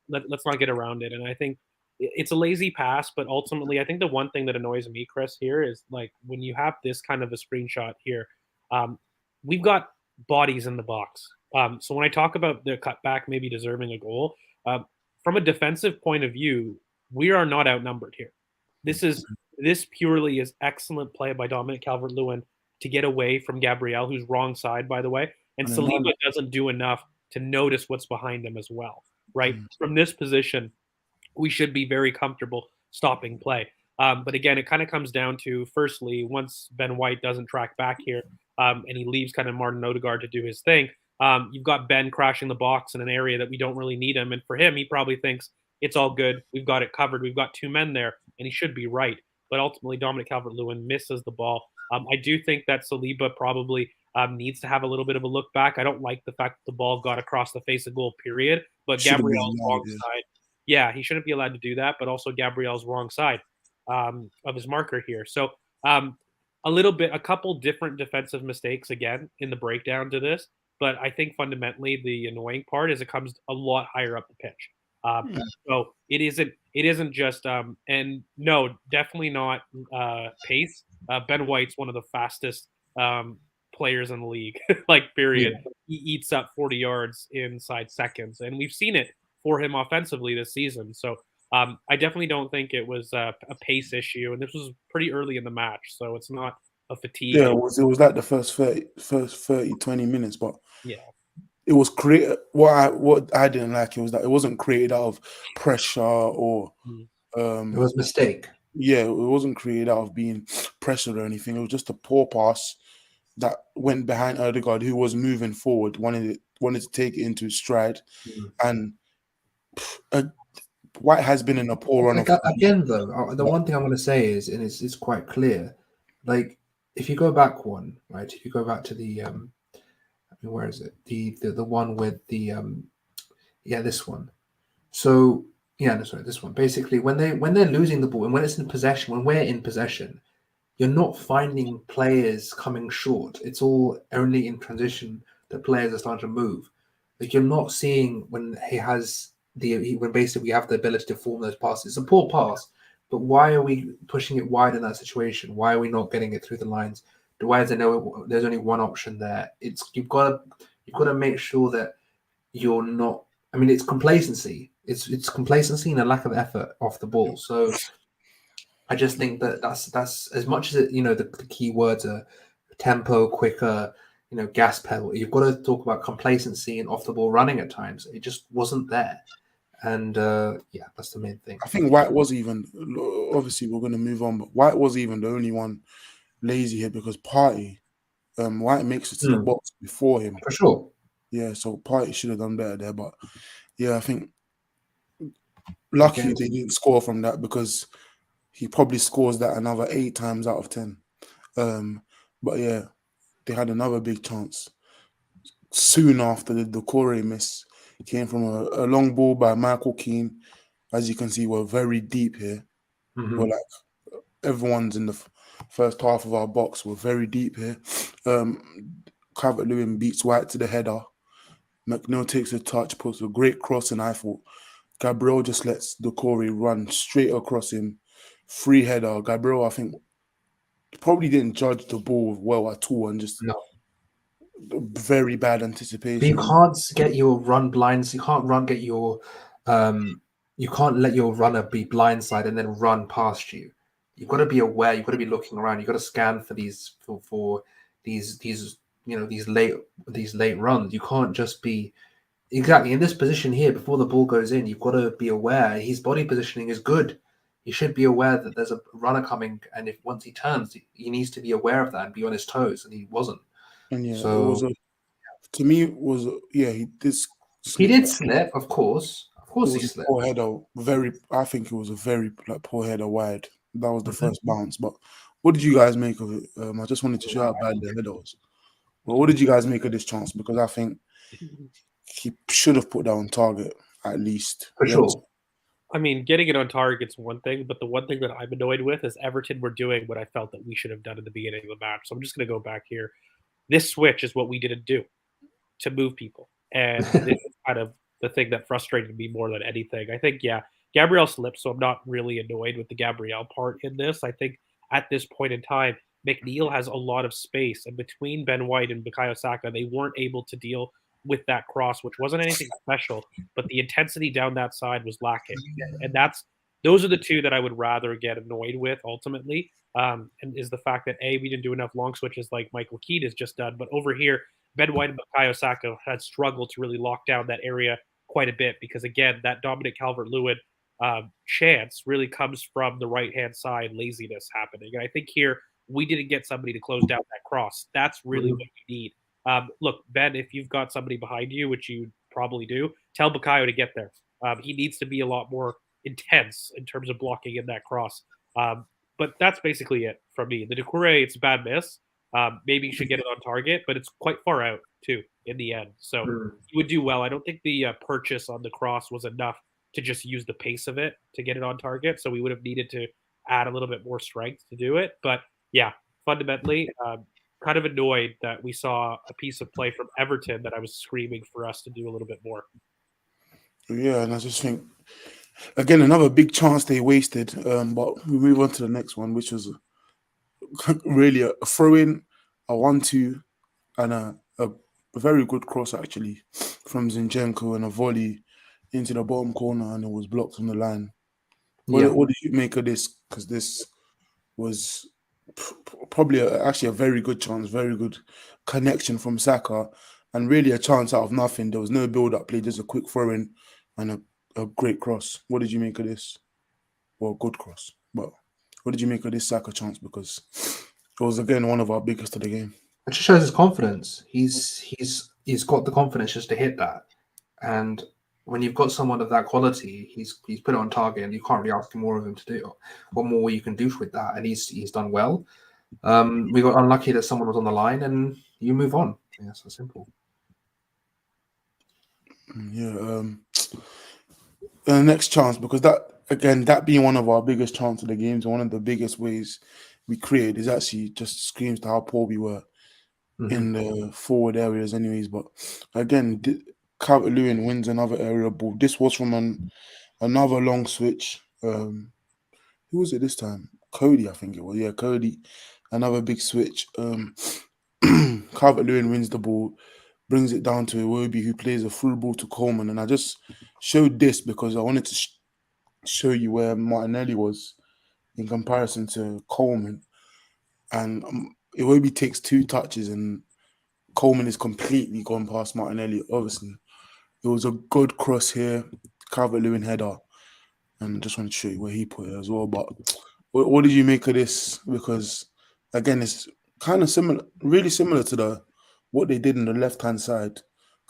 let's not get around it. And I think it's a lazy pass, but ultimately, I think the one thing that annoys me, Chris, here is like when you have this kind of a screenshot here, we've got bodies in the box. So when I talk about the cutback maybe deserving a goal, from a defensive point of view, we are not outnumbered here. This purely is excellent play by Dominic Calvert-Lewin to get away from Gabriel, who's wrong side, by the way. And Saliba doesn't do enough to notice what's behind him as well, right? From this position, we should be very comfortable stopping play. But again, it kind of comes down to, firstly, once Ben White doesn't track back here and he leaves kind of Martin Ødegaard to do his thing, you've got Ben crashing the box in an area that we don't really need him. And for him, he probably thinks it's all good. We've got it covered. We've got two men there, and he should be right. But ultimately, Dominic Calvert-Lewin misses the ball. I do think that Saliba probably needs to have a little bit of a look back. I don't like the fact that the ball got across the face of goal, period. But Gabriel's wrong side. Yeah, he shouldn't be allowed to do that. But also Gabriel's wrong side of his marker here. So a couple different defensive mistakes, again, in the breakdown to this. But I think fundamentally the annoying part is it comes a lot higher up the pitch. So it isn't just and no, definitely not pace. Ben White's one of the fastest players in the league, like period. Yeah. He eats up 40 yards inside seconds, and we've seen it for him offensively this season. So I definitely don't think it was a pace issue, and this was pretty early in the match, so it's not a fatigue. Yeah, it was like the first 30, 20 minutes, but yeah. It was created. What I didn't like, it was that it wasn't created out of pressure or it was a mistake. Yeah, it wasn't created out of being pressured or anything. It was just a poor pass that went behind Ødegaard, who was moving forward, wanted to take it into stride. And White has been in a poor run. Again, though, the one thing I want to say is, and it's quite clear, like if you go back one, right? If you go back to the where is it? The one with the Yeah, this one. So yeah, no, sorry, this one. Basically, when they're losing the ball and when it's in possession, when we're in possession, you're not finding players coming short. It's all only in transition that players are starting to move. Like you're not seeing when he has when basically we have the ability to form those passes. It's a poor pass, but why are we pushing it wide in that situation? Why are we not getting it through the lines? Why is there no? There's only one option there. It's you've got to make sure that you're not. I mean, it's complacency. It's complacency and a lack of effort off the ball. So I just think that that's as much as the key words are tempo, quicker, gas pedal. You've got to talk about complacency and off the ball running at times. It just wasn't there, and yeah, that's the main thing. I think White was even, obviously we're going to move on, but White was even the only one lazy here because White makes it to the box before him. For sure. Yeah, so Partey should have done better there, but yeah, I think lucky they didn't score from that because he probably scores that another 8 times out of 10. But yeah, they had another big chance soon after the Doucouré miss. Came from a long ball by Michael Keane. As you can see, we're very deep here. Mm-hmm. We're like everyone's in the first half of our box. We're very deep here. Calvert-Lewin beats White to the header. McNeil takes a touch, puts a great cross, and I thought Gabriel just lets Doucouré run straight across him. Free header. Gabriel, I think, probably didn't judge the ball well at all and just very bad anticipation. But you can't get your run blinds. You can't get your you can't let your runner be blindside and then run past you. You've got to be aware. You've got to be looking around. You've got to scan for these these late runs. You can't just be exactly in this position here before the ball goes in. You've got to be aware. His body positioning is good. He should be aware that there's a runner coming, and if once he turns, he needs to be aware of that and be on his toes, and he wasn't. And yeah, So it was to me it was yeah, he did slip. He did slip, of course. Of course, he slipped. Poor header, I think it was a very poor header wide. That was the first bounce. But what did you guys make of it? I just wanted to show how bad the header was. Well, what did you guys make of this chance? Because I think he should have put that on target at least. For sure. I mean, getting it on target's one thing, but the one thing that I'm annoyed with is Everton were doing what I felt that we should have done at the beginning of the match. So I'm just going to go back here. This switch is what we didn't do to move people. And this is kind of the thing that frustrated me more than anything. I think, yeah, Gabriel slipped, so I'm not really annoyed with the Gabriel part in this. I think at this point in time, McNeil has a lot of space. And between Ben White and Bukayo Saka, they weren't able to deal with that cross, which wasn't anything special, but the intensity down that side was lacking. And those are the two that I would rather get annoyed with ultimately. And is the fact that we didn't do enough long switches like Michael Keane has just done. But over here, Ben White and Bukayo Saka had struggled to really lock down that area quite a bit because, again, that Dominic Calvert-Lewin chance really comes from the right-hand side laziness happening. And I think here we didn't get somebody to close down that cross. That's really what we need. Look, Ben, if you've got somebody behind you, which you probably do, tell Bukayo to get there. He needs to be a lot more intense in terms of blocking in that cross. But that's basically it from me. The Doucouré, it's a bad miss. Maybe you should get it on target, but it's quite far out too in the end. So you would do well. I don't think the purchase on the cross was enough to just use the pace of it to get it on target. So we would have needed to add a little bit more strength to do it. But yeah, fundamentally, kind of annoyed that we saw a piece of play from Everton that I was screaming for us to do a little bit more. Yeah, and I just think, again, another big chance they wasted. But we move on to the next one, which was really a throw-in, a 1-2, and a very good cross, actually, from Zinchenko and a volley into the bottom corner, and it was blocked on the line. What did you make of this? Because this was probably actually a very good chance, very good connection from Saka, and really a chance out of nothing. There was no build-up play, just a quick throw-in and a great cross. What did you make of this? Well, good cross. But what did you make of this Saka chance? Because it was, again, one of our biggest of the game. It just shows his confidence. He's got the confidence just to hit that. And when you've got someone of that quality, he's put it on target, and you can't really ask more of him to do. What more you can do with that? And he's done well. We got unlucky that someone was on the line, and you move on. Yeah, so simple. Yeah. The next chance, because that being one of our biggest chance of the games and one of the biggest ways we created is actually just screams to how poor we were in the forward areas, anyways. But again, Calvert-Lewin wins another area ball. This was from another long switch. Who was it this time? Cody, I think it was. Yeah, Cody. Another big switch. Calvert-Lewin wins the ball, brings it down to Iwobi, who plays a through ball to Coleman. And I just showed this because I wanted to show you where Martinelli was in comparison to Coleman. And Iwobi takes 2 touches and Coleman is completely gone past Martinelli, obviously. It was a good cross here, Calvert-Lewin header. And I just want to show you where he put it as well. But what did you make of this? Because, again, it's kind of similar, really similar to what they did in the left-hand side.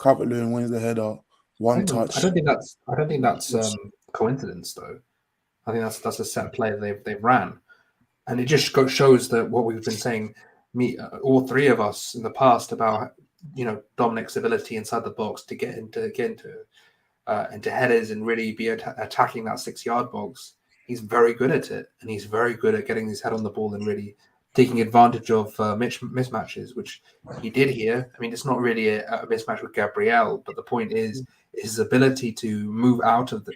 Calvert-Lewin wins the header, one touch. I don't think that's coincidence though. I think that's a set play they've ran, and it just shows that what we've been saying, all three of us in the past about Dominic's ability inside the box to get into headers and really be attacking that 6-yard box. He's very good at it, and he's very good at getting his head on the ball and really taking advantage of mismatches, which he did here. I mean, it's not really a mismatch with Gabriel, but the point is his ability to move out of the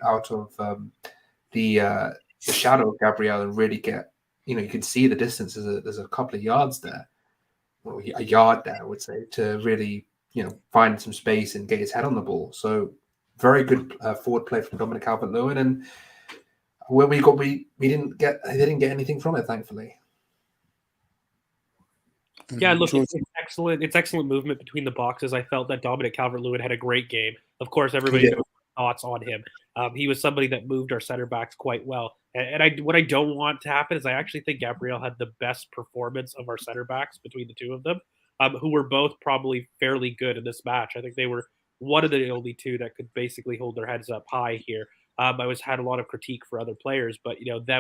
shadow of Gabriel and really get, you can see the distance. There's a couple of yards there, well, a yard there, I would say, to really, find some space and get his head on the ball. So very good forward play from Dominic Calvert-Lewin, and where we didn't get anything from it, thankfully. Yeah, look, it's excellent. It's excellent movement between the boxes. I felt that Dominic Calvert-Lewin had a great game. Of course, everybody knows thoughts on him. He was somebody that moved our center backs quite well. And what I don't want to happen is I actually think Gabriel had the best performance of our center backs between the two of them, who were both probably fairly good in this match. I think they were one of the only two that could basically hold their heads up high here. I had a lot of critique for other players, but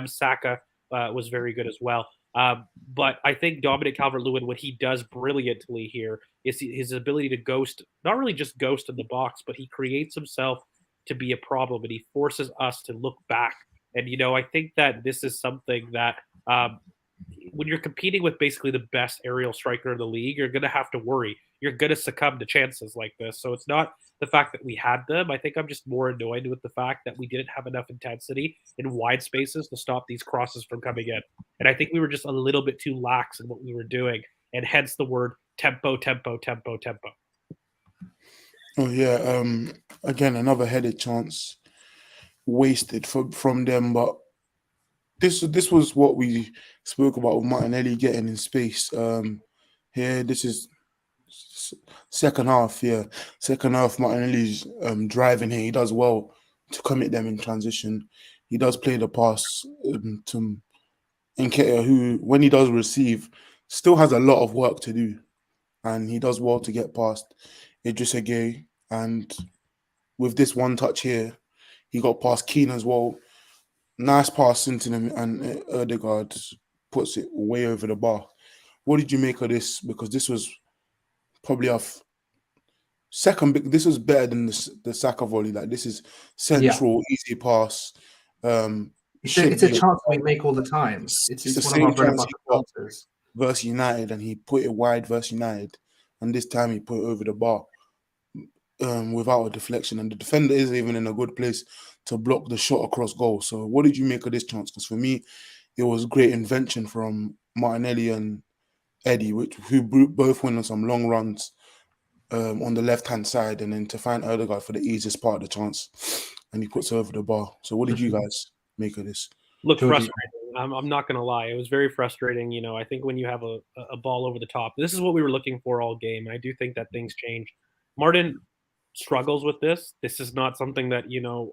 Saka was very good as well. But I think Dominic Calvert-Lewin, what he does brilliantly here is his ability to ghost, not really just ghost in the box, but he creates himself to be a problem, and he forces us to look back. And, I think that this is something that when you're competing with basically the best aerial striker in the league, you're going to have to worry. You're going to succumb to chances like this. So it's not the fact that we had them. I think I'm just more annoyed with the fact that we didn't have enough intensity in wide spaces to stop these crosses from coming in. And I think we were just a little bit too lax in what we were doing. And hence the word tempo, tempo, tempo, tempo. Oh, yeah. Again, another headed chance wasted from them. But this was what we spoke about with Martinelli getting in space. Here, this is second half. Yeah, second half. Martinelli's driving here. He does well to commit them in transition. He does play the pass to Nketiah, who, when he does receive, still has a lot of work to do, and he does well to get past Idrissa Gueye. And with this one touch here, he got past Keane as well. Nice pass into them, and Ødegaard puts it way over the bar. What did you make of this? Because this was probably our second big. This was better than the Saka volley. Like, this is central, easy pass. It's a chance we make all the time. It's the one of our same bread and chance butter he got chances versus United, and he put it wide versus United, and this time he put it over the bar without a deflection. And the defender isn't even in a good place to block the shot across goal. So what did you make of this chance? Because for me, it was great invention from Martinelli and Eddie, who both went on some long runs on the left-hand side, and then to find Ødegaard for the easiest part of the chance, and he puts it over the bar. So what did you guys make of this? Look, frustrating. I'm not going to lie. It was very frustrating. I think when you have a ball over the top, this is what we were looking for all game. And I do think that things change. Martin struggles with this. This is not something that,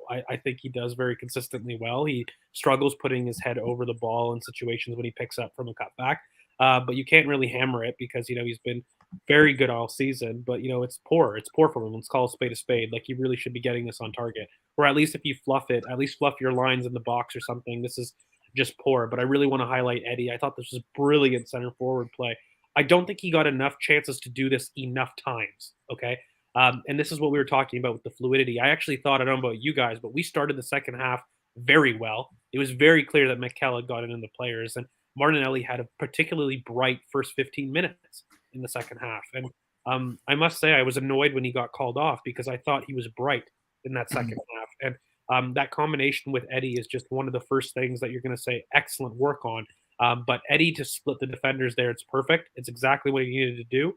I think he does very consistently well. He struggles putting his head over the ball in situations when he picks up from a cutback. But you can't really hammer it because, he's been very good all season. But, it's poor. It's poor from him. Let's call a spade a spade. Like, he really should be getting this on target. Or at least if you fluff it, at least fluff your lines in the box or something. This is just poor. But I really want to highlight Eddie. I thought this was brilliant center forward play. I don't think he got enough chances to do this enough times. Okay. And this is what we were talking about with the fluidity. I actually thought, I don't know about you guys, but we started the second half very well. It was very clear that Mikel had gotten in the players, and Martinelli had a particularly bright first 15 minutes in the second half. And I must say, I was annoyed when he got called off because I thought he was bright in that second half. And that combination with Eddie is just one of the first things that you're going to say excellent work on. But Eddie to split the defenders there, it's perfect. It's exactly what he needed to do.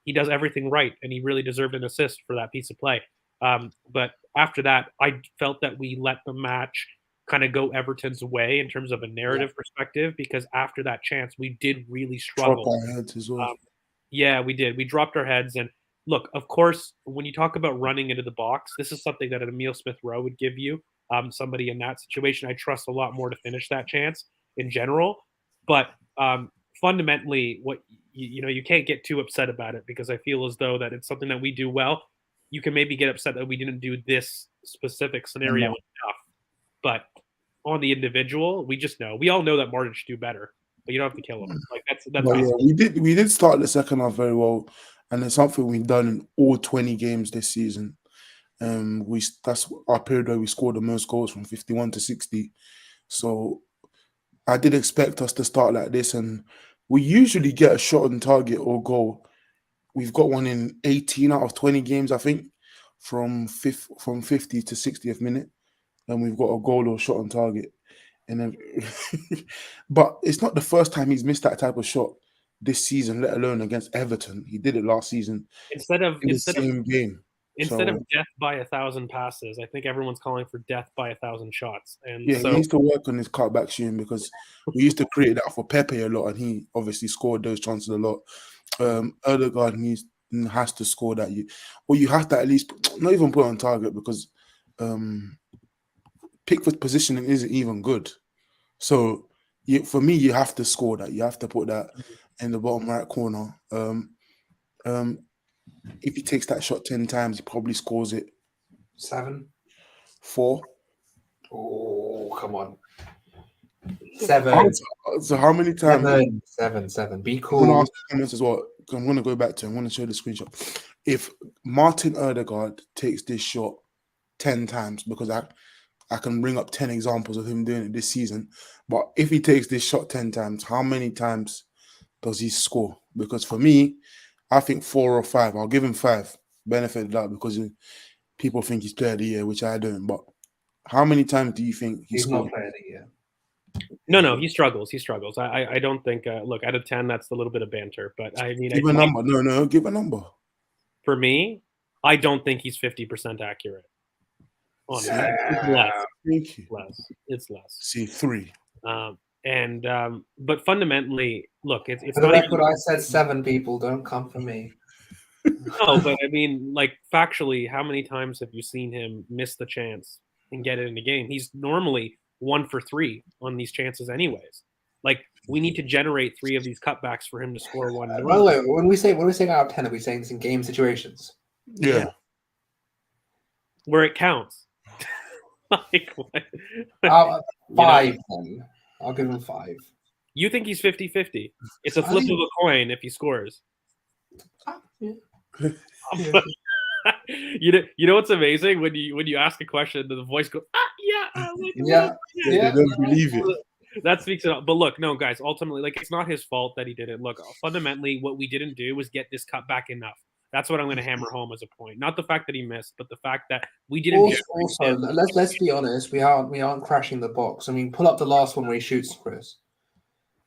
He does everything right, and he really deserved an assist for that piece of play. But after that, I felt that we let the match kind of go Everton's way in terms of a narrative perspective, because after that chance, we did really struggle. Drop our heads as well. Yeah, we did. We dropped our heads. And look, of course, when you talk about running into the box, this is something that an Emile Smith-Rowe would give you. Somebody in that situation, I trust a lot more to finish that chance in general. But fundamentally, what you can't get too upset about it, because I feel as though that it's something that we do well. You can maybe get upset that we didn't do this specific scenario enough. But on the individual, we just know. We all know that Martin should do better, but you don't have to kill him. Like that's we did start the second half very well, and it's something we've done in all 20 games this season. That's our period where we scored the most goals, from 51 to 60. So I did expect us to start like this, and we usually get a shot on target or goal. We've got one in 18 out of 20 games, I think, from 50 to 60th minute, and we've got a goal or shot on target. And then, but it's not the first time he's missed that type of shot this season, let alone against Everton. He did it last season instead of game. Instead of death by 1,000 passes, I think everyone's calling for death by 1,000 shots. And yeah, he needs to work on his cutback shooting, because we used to create that for Pepe a lot, and he obviously scored those chances a lot. Ødegaard has to score that. You have to at least not even put on target, because Pickford's positioning isn't even good. So for me, you have to score that. You have to put that in the bottom right corner. If he takes that shot 10 times, he probably scores it 7. 4. Oh, come on. 7. So how many times? 7. Be cool. I'm going to ask the comments as well. I'm going to go back to him. I'm going to show the screenshot. If Martin Ødegaard takes this shot 10 times, because I can bring up 10 examples of him doing it this season, but if he takes this shot 10 times, how many times does he score? Because for me, I think 4 or 5. I'll give him 5. Benefit of that, because people think he's player of the year, which I don't. But how many times do you think he's not player of the year? No, he struggles. I don't think. Look, out of 10, that's a little bit of banter. But I mean, give a number. No, give a number. For me, I don't think he's 50% accurate. Honestly, it's less. It's less. See, 3. But fundamentally, look, it's for the record, I said 7. People, don't come for me. No, but I mean, like, factually, how many times have you seen him miss the chance and get it in the game? He's normally 1 for 3 on these chances, anyways. Like, we need to generate 3 of these cutbacks for him to score 1. By the way, when we say out of 10, are we saying this in game situations? Yeah. Where it counts. Like, 5 then. I'll give him 5. You think he's 50-50? It's a flip of a coin if he scores. Yeah. You know what's amazing? When you ask a question, the voice goes, yeah. They don't believe it. That speaks it up. But look, no, guys, ultimately, like, it's not his fault that he didn't. Look, fundamentally, what we didn't do was get this cut back enough. That's what I'm going to hammer home as a point. Not the fact that he missed, but the fact that we didn't. Also, let's be honest. We aren't crashing the box. I mean, pull up the last one where he shoots, Chris.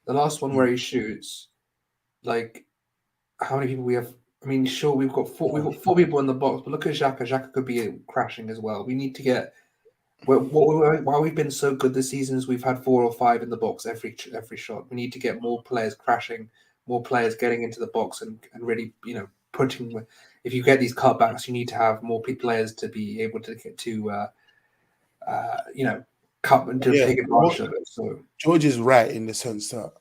The last one where he shoots. Like, how many people we have? I mean, sure, we've got 4 people in the box, but look at Xhaka. Xhaka could be crashing as well. We need to get. Why we've been so good this season is we've had 4 or 5 in the box every shot. We need to get more players crashing, more players getting into the box, and really, putting. If you get these cutbacks, you need to have more players to be able to get to, cut and to take advantage of it. So George is right in the sense that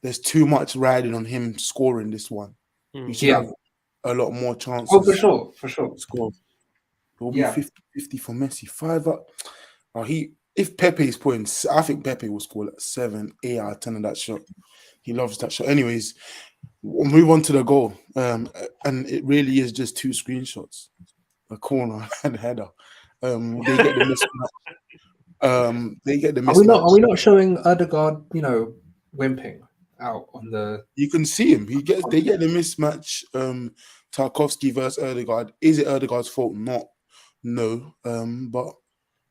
there's too much riding on him scoring this one. You should have a lot more chances. Oh, for sure. Score. It will be 50-50 for Messi. 5 up. If Pepe is putting, I think Pepe will score like 7, 8 out of 10 of that shot. He loves that shot. Anyways, We'll move on to the goal, and it really is just two screenshots: a corner and a header. They get the mismatch. They get the mismatch. Are we not showing Odegaard, wimping out on the? You can see him. They get the mismatch. Tarkovsky versus Erdegaard. Is it Erdegaard's fault? Not. No. But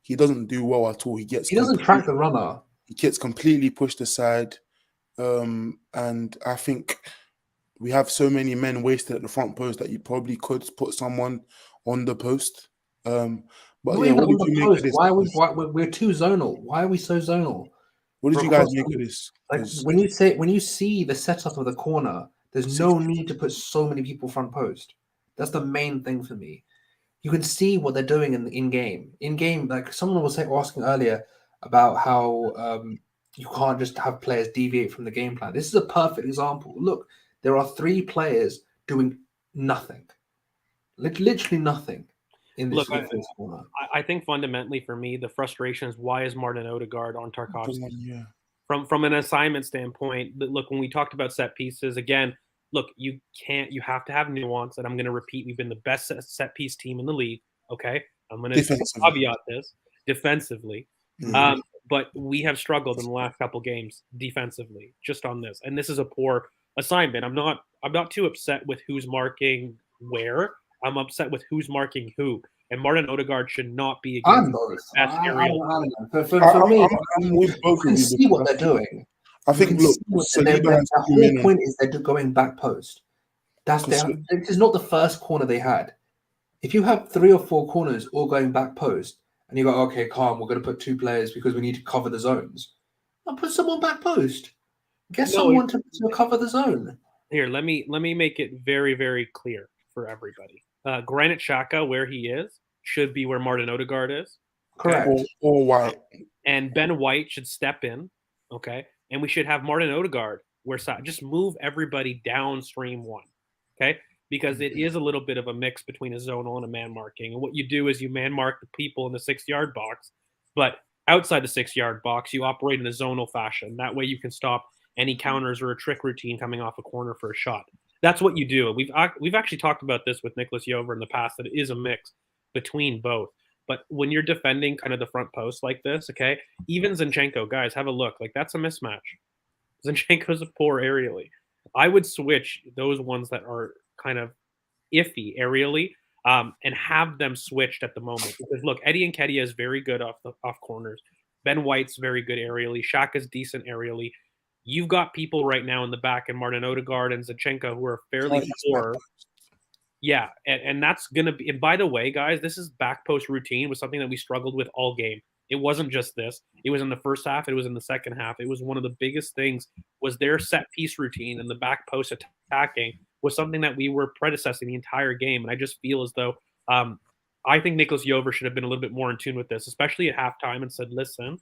he doesn't do well at all. He doesn't track the runner. He gets completely pushed aside. And I think we have so many men wasted at the front post that you probably could put someone on the post. But Not yeah, even what on did you the make post. of this? We're too zonal. Why are we so zonal? What did you guys make of this? Like when you see the setup of the corner, there's no need to put so many people front post. That's the main thing for me. You can see what they're doing in game. In game, like someone was asking earlier about how you can't just have players deviate from the game plan. This is a perfect example. Look, there are 3 players doing nothing, literally nothing in this first corner. I think fundamentally for me, the frustration is why is Martin Odegaard on Tarkovsky? Yeah. From an assignment standpoint, look, when we talked about set pieces, again, look, you have to have nuance, and I'm going to repeat, we've been the best set piece team in the league. Okay, I'm going to caveat this defensively, but we have struggled in the last couple games defensively, just on this, and this is a poor assignment. I'm not too upset with who's marking where. I'm upset with who's marking who. And Martin Odegaard should not be against the best aerial. For me, I'm with both you can see what they're doing. I think, look, the whole point is they're going back post. This is not the first corner they had. If you have 3 or 4 corners all going back post, and you go, okay, calm, we're going to put 2 players because we need to cover the zones. I'll put someone back post. Get someone to cover the zone. Here, let me make it very, very clear for everybody. Granit Xhaka, where he is, should be where Martin Odegaard is. Correct. Or White. And Ben White should step in, okay? And we should have Martin Odegaard where just move everybody downstream one, okay? Because it is a little bit of a mix between a zonal and a man marking. And what you do is you man mark the people in the 6-yard box, but outside the 6-yard box, you operate in a zonal fashion. That way you can stop any counters or a trick routine coming off a corner for a shot. That's what you do. We've actually talked about this with Nicholas Jover in the past, that it is a mix between both. But when you're defending kind of the front post like this, okay, even Zinchenko, guys, have a look. Like, that's a mismatch. Zinchenko's poor aerially. I would switch those ones that are kind of iffy aerially and have them switched at the moment. Because, look, Eddie Nketiah is very good off corners. Ben White's very good aerially. Xhaka's decent aerially. You've got people right now in the back, and Martin Odegaard and Zinchenko, who are fairly poor. Yeah, and that's going to be – and by the way, guys, this is back post routine was something that we struggled with all game. It wasn't just this. It was in the first half. It was in the second half. It was one of the biggest things was their set piece routine, and the back post attacking was something that we were predecessing the entire game. And I just feel as though I think Nicholas Jover should have been a little bit more in tune with this, especially at halftime, and said, listen,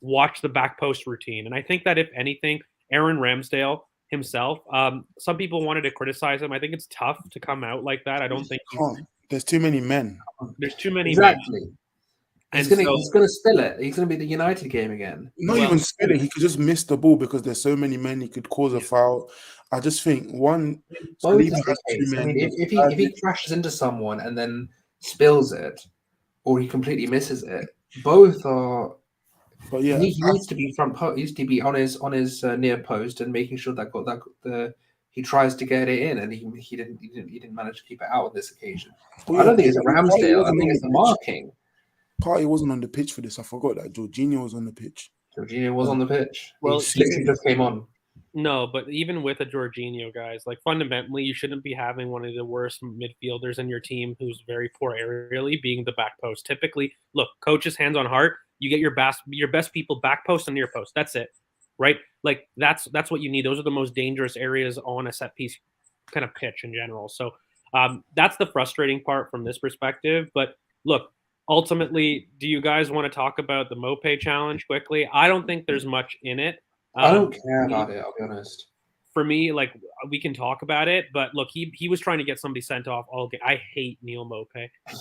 watch the back post routine. And I think that if anything, Aaron Ramsdale – himself. Some people wanted to criticize him. I think it's tough to come out like that. I don't think there's too many men. There's too many exactly. men. He's gonna spill it. He's gonna be the United game again. Not even spilling. He could just miss the ball because there's so many men. He could cause a foul. I just think one. Both is the case. I mean, if he crashes into someone and then spills it, or he completely misses it, both are. But yeah, he needs to be front post. He needs to be on his near post and making sure that he tries to get it in, and he didn't manage to keep it out on this occasion. I don't think it's a Ramsdale. I think it's the marking. Partey wasn't on the pitch for this. I forgot that Jorginho was on the pitch. Jorginho was on the pitch. Well, he literally just came on. No, but even with a Jorginho, guys, like fundamentally, you shouldn't be having one of the worst midfielders in your team who's very poor aerially being the back post. Typically, look, coaches hands on heart. You get your best people back post and near post. That's it, right? Like that's what you need. Those are the most dangerous areas on a set piece kind of pitch in general. So that's the frustrating part from this perspective. But look, ultimately, do you guys want to talk about the Mope challenge quickly? I don't think there's much in it. I don't care about it, I'll be honest. For me, like, we can talk about it, but look, he was trying to get somebody sent off all game. I hate Neil Mope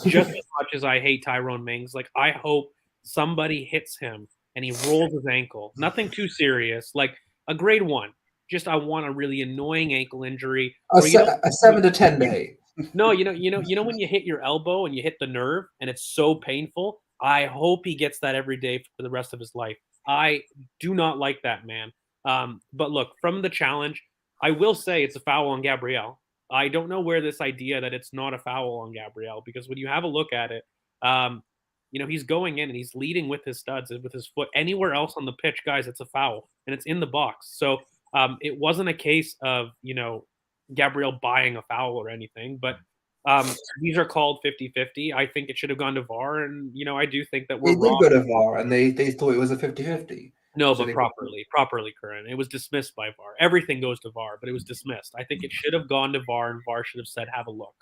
just as much as I hate Tyrone Mings. Like, I hope somebody hits him and he rolls his ankle. Nothing too serious, like a grade 1. just I want a really annoying ankle injury. A 7 to 10 day. No, you know when you hit your elbow and you hit the nerve and it's so painful. I hope he gets that every day for the rest of his life. I do not like that, man. But look, from the challenge, I will say it's a foul on Gabriel. I don't know where this idea that it's not a foul on Gabriel, because when you have a look at it, he's going in and he's leading with his studs and with his foot. Anywhere else on the pitch, guys, it's a foul and it's in the box. So it wasn't a case of Gabriel buying a foul or anything, but these are called 50-50. I think it should have gone to VAR, and I do think that we're wrong. It did go to VAR, and they thought it was a 50-50. No, but properly, Curran. It was dismissed by VAR. Everything goes to VAR, but it was dismissed. I think it should have gone to VAR, and VAR should have said, have a look.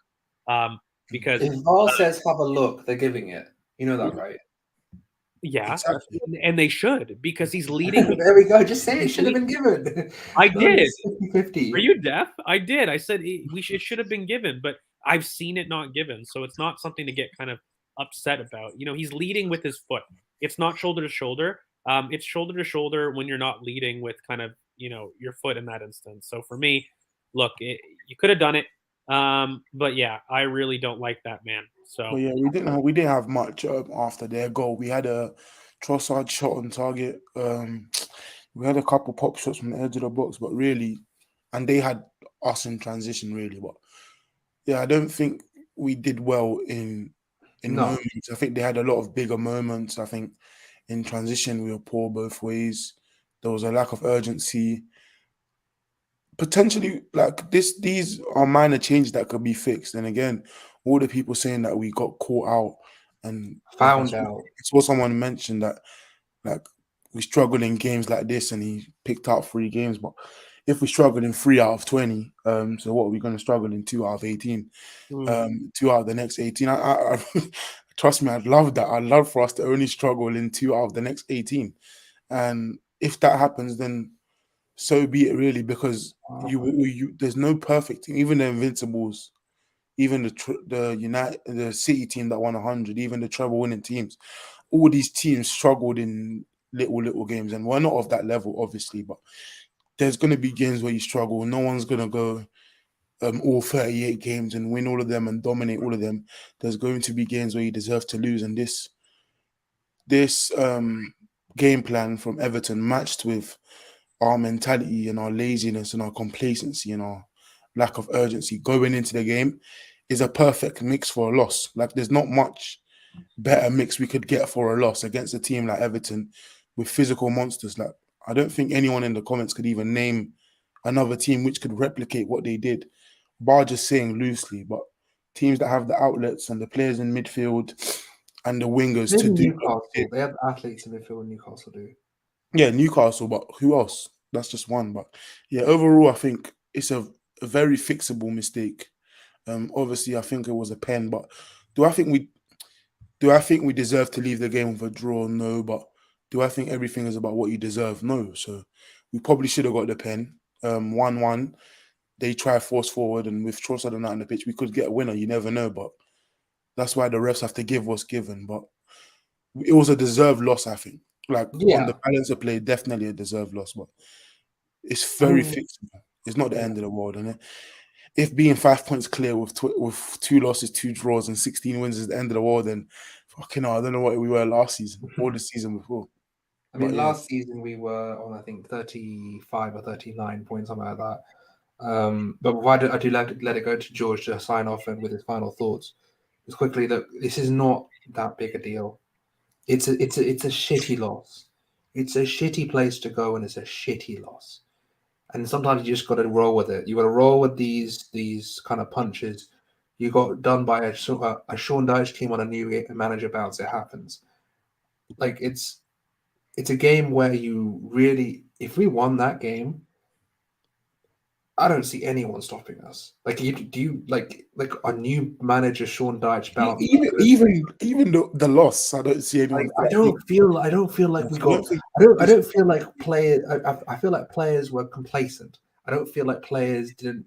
Because if VAR says have a look, they're giving it. You know that, right? Yeah, exactly. And they should, because he's leading. There we go. Just say it should have been given. I did. 50-50. Were you deaf? I did. I said it should have been given, but I've seen it not given, so it's not something to get kind of upset about. He's leading with his foot. It's not shoulder to shoulder. It's shoulder to shoulder when you're not leading with kind of your foot in that instance. So for me, look, you could have done it, but yeah, I really don't like that, man. So yeah, we didn't have much after their goal. We had a Trossard shot on target. We had a couple pop shots from the edge of the box, but really, and they had us in transition really. But yeah, I don't think we did well in moments. I think they had a lot of bigger moments. I think in transition we were poor both ways. There was a lack of urgency. Potentially, like these are minor changes that could be fixed. And again, all the people saying that we got caught out and found out. It's what someone mentioned that like we struggled in games like this, and he picked out 3 games. But if we struggled in 3 out of 20, so what are we going to struggle in 2 out of 18? 2 out of the next 18. I trust me, I'd love that. I'd love for us to only struggle in 2 out of the next 18. And if that happens, then so be it, really, because there's no perfect team. Even the Invincibles, even the City team that won 100, even the treble winning teams, all these teams struggled in little games, and we're not of that level, obviously. But there's going to be games where you struggle. No one's going to go all 38 games and win all of them and dominate all of them. There's going to be games where you deserve to lose, and this game plan from Everton matched with our mentality and our laziness and our complacency and our lack of urgency going into the game is a perfect mix for a loss. Like, there's not much better mix we could get for a loss against a team like Everton with physical monsters. Like, I don't think anyone in the comments could even name another team which could replicate what they did, bar just saying loosely. But teams that have the outlets and the players in midfield and the wingers to do. Newcastle, they have athletes in midfield. Newcastle do. Yeah, Newcastle, but who else? That's just one. But yeah, overall, I think it's a very fixable mistake. Obviously, I think it was a pen, but do I think we deserve to leave the game with a draw? No. But do I think everything is about what you deserve? No. So we probably should have got the pen. 1-1. They try force forward, and with Trossard and that on the pitch, we could get a winner. You never know, but that's why the refs have to give what's given. But it was a deserved loss, I think. Like, on the balance of play, definitely a deserved loss, but it's very fixable. It's not the end of the world. And if being 5 points clear with 2 losses, 2 draws, and 16 wins is the end of the world, then fucking hell, I don't know what we were last season or the season before. I mean, last season we were on, I think, 35 or 39 points, something like that. But I do let it go to George to sign off and with his final thoughts. Just quickly, that this is not that big a deal. It's a shitty loss. It's a shitty place to go, and it's a shitty loss. And sometimes you just got to roll with it. You got to roll with these kind of punches. You got done by a Sean Dyche team on a new manager bounce. It happens. Like, it's a game where you really, if we won that game, I don't see anyone stopping us. Like, do you like a new manager, Sean Dyche bounce? Even the loss, I don't see anyone. Like, I don't feel like we got. I don't feel like players. I feel like players were complacent. I don't feel like players didn't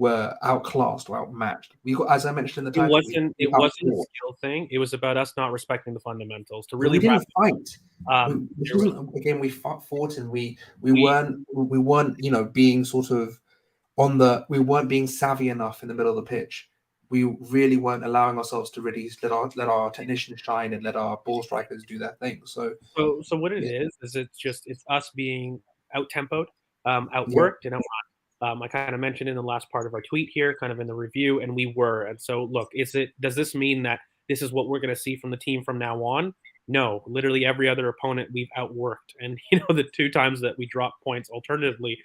were outclassed or outmatched. We got, as I mentioned in the It title, wasn't a skill thing. It was about us not respecting the fundamentals. To really we didn't fight. This there was- wasn't again. We fought and we weren't being sort of we weren't being savvy enough in the middle of the pitch. We really weren't allowing ourselves to really let our technicians shine and let our ball strikers do their thing. So what it yeah. is it's us being out tempoed, Yeah. outworked, and I kind of mentioned in the last part of our tweet here, kind of in the review, and we were. And so, look, does this mean that this is what we're going to see from the team from now on? No, literally every other opponent we've outworked, and the 2 times that we dropped points, alternatively,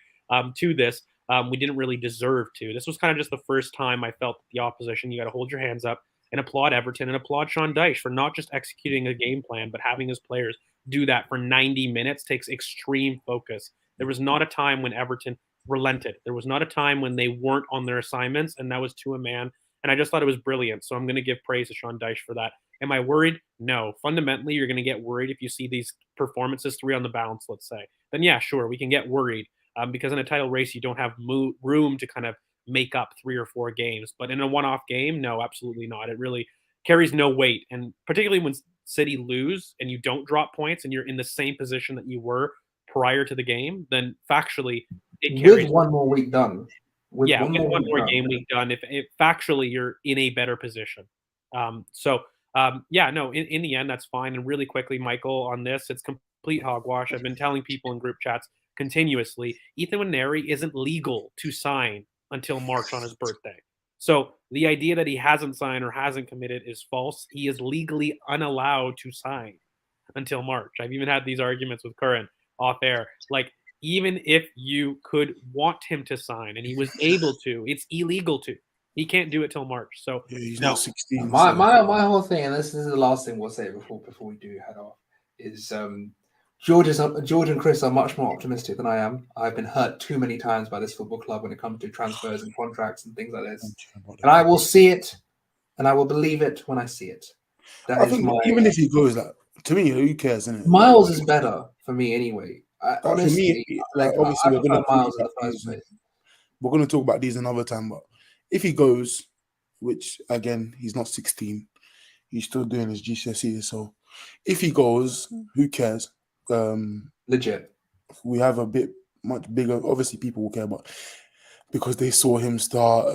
to this, we didn't really deserve to. This was kind of just the first time I felt the opposition. You got to hold your hands up and applaud Everton and applaud Sean Dyche for not just executing a game plan, but having his players do that for 90 minutes takes extreme focus. There was not a time when Everton relented. There was not a time when they weren't on their assignments, and that was to a man. And I just thought it was brilliant. So I'm going to give praise to Sean Dyche for that. Am I worried? No. Fundamentally, you're going to get worried if you see these performances 3 on the bounce, let's say. Then, yeah, sure, we can get worried because in a title race, you don't have room to kind of make up 3 or 4 games. But in a one-off game, no, absolutely not. It really carries no weight. And particularly when City lose and you don't drop points and you're in the same position that you were prior to the game, then factually it carries. With one more week done. With one more game week done, if factually you're in a better position. In the end, that's fine. And really quickly, Michael, on this, it's complete hogwash. I've been telling people in group chats continuously, Ethan Nwaneri isn't legal to sign until March on his birthday. So the idea that he hasn't signed or hasn't committed is false. He is legally unallowed to sign until March. I've even had these arguments with Curran off air. Like, even if you could want him to sign and he was able to, it's illegal to. He can't do it till March. So yeah, he's not 16. My whole thing, and this is the last thing we'll say before we do head off, is George and Chris are much more optimistic than I am. I've been hurt too many times by this football club when it comes to transfers and contracts and things like this. And I will see it, and I will believe it when I see it. I think even if he goes, like, to me, who cares, isn't it? Miles is better for me anyway. Honestly, obviously, I prefer Miles in the first place. We're going to talk about these another time, but if he goes, which again, he's not 16, he's still doing his GCSE. So if he goes, who cares? Legit. We have a bit much bigger. Obviously, people will care about because they saw him start.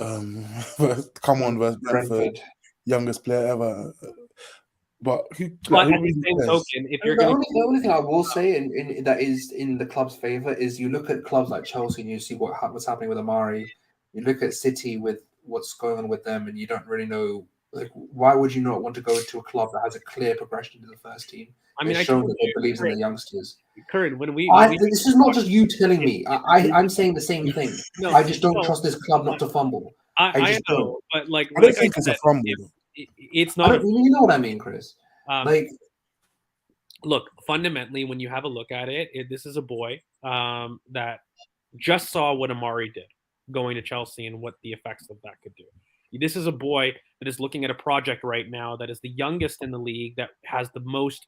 Come on, versus Brentford, youngest player ever. But at the same token, if you're the only thing I will say in that is in the club's favor is you look at clubs like Chelsea and you see what's happening with Amari. You look at City with what's going on with them, and you don't really know. Like, why would you not want to go to a club that has a clear progression to the first team? I mean, it's shown that it believes in the youngsters. Current, this is not just you telling me. I'm saying the same thing. No, I just don't trust this club not to fumble. I just don't. But like, I don't think it's a fumble. It's not. You know what I mean, Chris? Look, fundamentally, when you have a look at it, this is a boy that just saw what Amari did going to Chelsea and what the effects of that could do. This is a boy that is looking at a project right now that is the youngest in the league, that has the most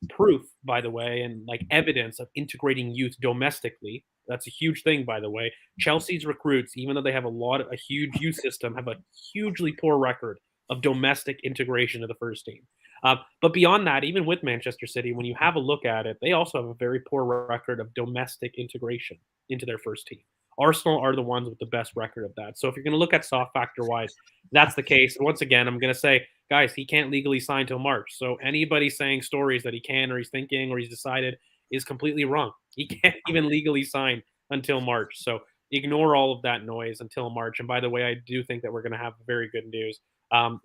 proof, by the way, and like evidence of integrating youth domestically. That's a huge thing, by the way. Chelsea's recruits, even though they have a huge youth system, have a hugely poor record of domestic integration of the first team. But beyond that, even with Manchester City, when you have a look at it, they also have a very poor record of domestic integration into their first team. Arsenal are the ones with the best record of that. So if you're going to look at soft factor-wise, that's the case. And once again, I'm going to say, guys, he can't legally sign till March. So anybody saying stories that he can or he's thinking or he's decided is completely wrong. He can't even legally sign until March. So ignore all of that noise until March. And by the way, I do think that we're going to have very good news,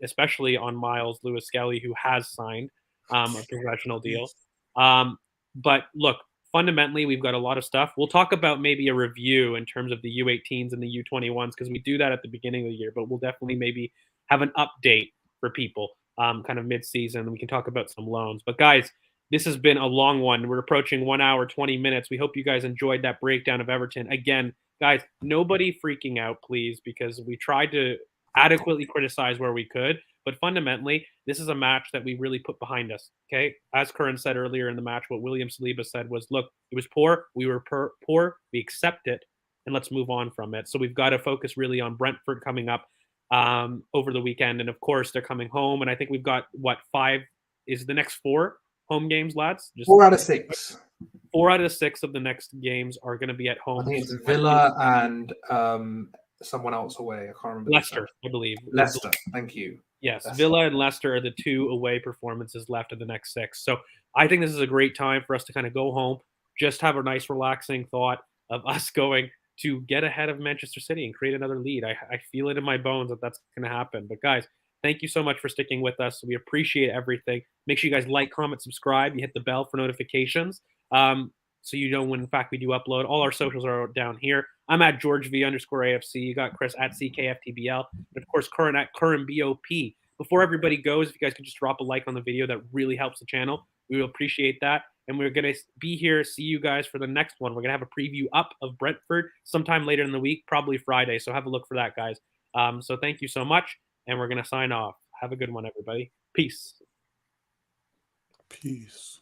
especially on Miles Lewis-Skelly, who has signed a professional deal. But look, fundamentally, we've got a lot of stuff. We'll talk about maybe a review in terms of the U18s and the U21s because we do that at the beginning of the year, but we'll definitely maybe have an update for people kind of mid-season. We can talk about some loans. But guys, this has been a long one. We're approaching 1 hour, 20 minutes. We hope you guys enjoyed that breakdown of Everton. Again, guys, nobody freaking out, please, because we tried to adequately criticize where we could. But fundamentally, this is a match that we really put behind us, okay? As Curran said earlier in the match, what William Saliba said was, look, it was poor. We were poor. We accept it. and let's move on from it. So we've got to focus really on Brentford coming up over the weekend, and of course they're coming home. And I think we've got what, 5 is the next 4 home games, lads? Just 4 out of 6. 4 out of 6 of the next games are going to be at home. I think it's Villa and someone else away. I can't remember. Leicester, I believe. Leicester. Thank you. Yes, Leicester. Villa and Leicester are the 2 away performances left of the next 6. So I think this is a great time for us to kind of go home, just have a nice relaxing thought of us going to get ahead of Manchester City and create another lead. I feel it in my bones that that's going to happen. But guys, thank you so much for sticking with us. We appreciate everything. Make sure you guys like, comment, subscribe. You hit the bell for notifications. So you know when, in fact, we do upload. All our socials are down here. I'm at GeorgeV_AFC. You got Chris at CKFTBL. And, of course, Curran at BoP. Before everybody goes, if you guys could just drop a like on the video, that really helps the channel. We will appreciate that. And we're going to be here, see you guys for the next one. We're going to have a preview up of Brentford sometime later in the week, probably Friday. So have a look for that, guys. So thank you so much. And we're going to sign off. Have a good one, everybody. Peace. Peace.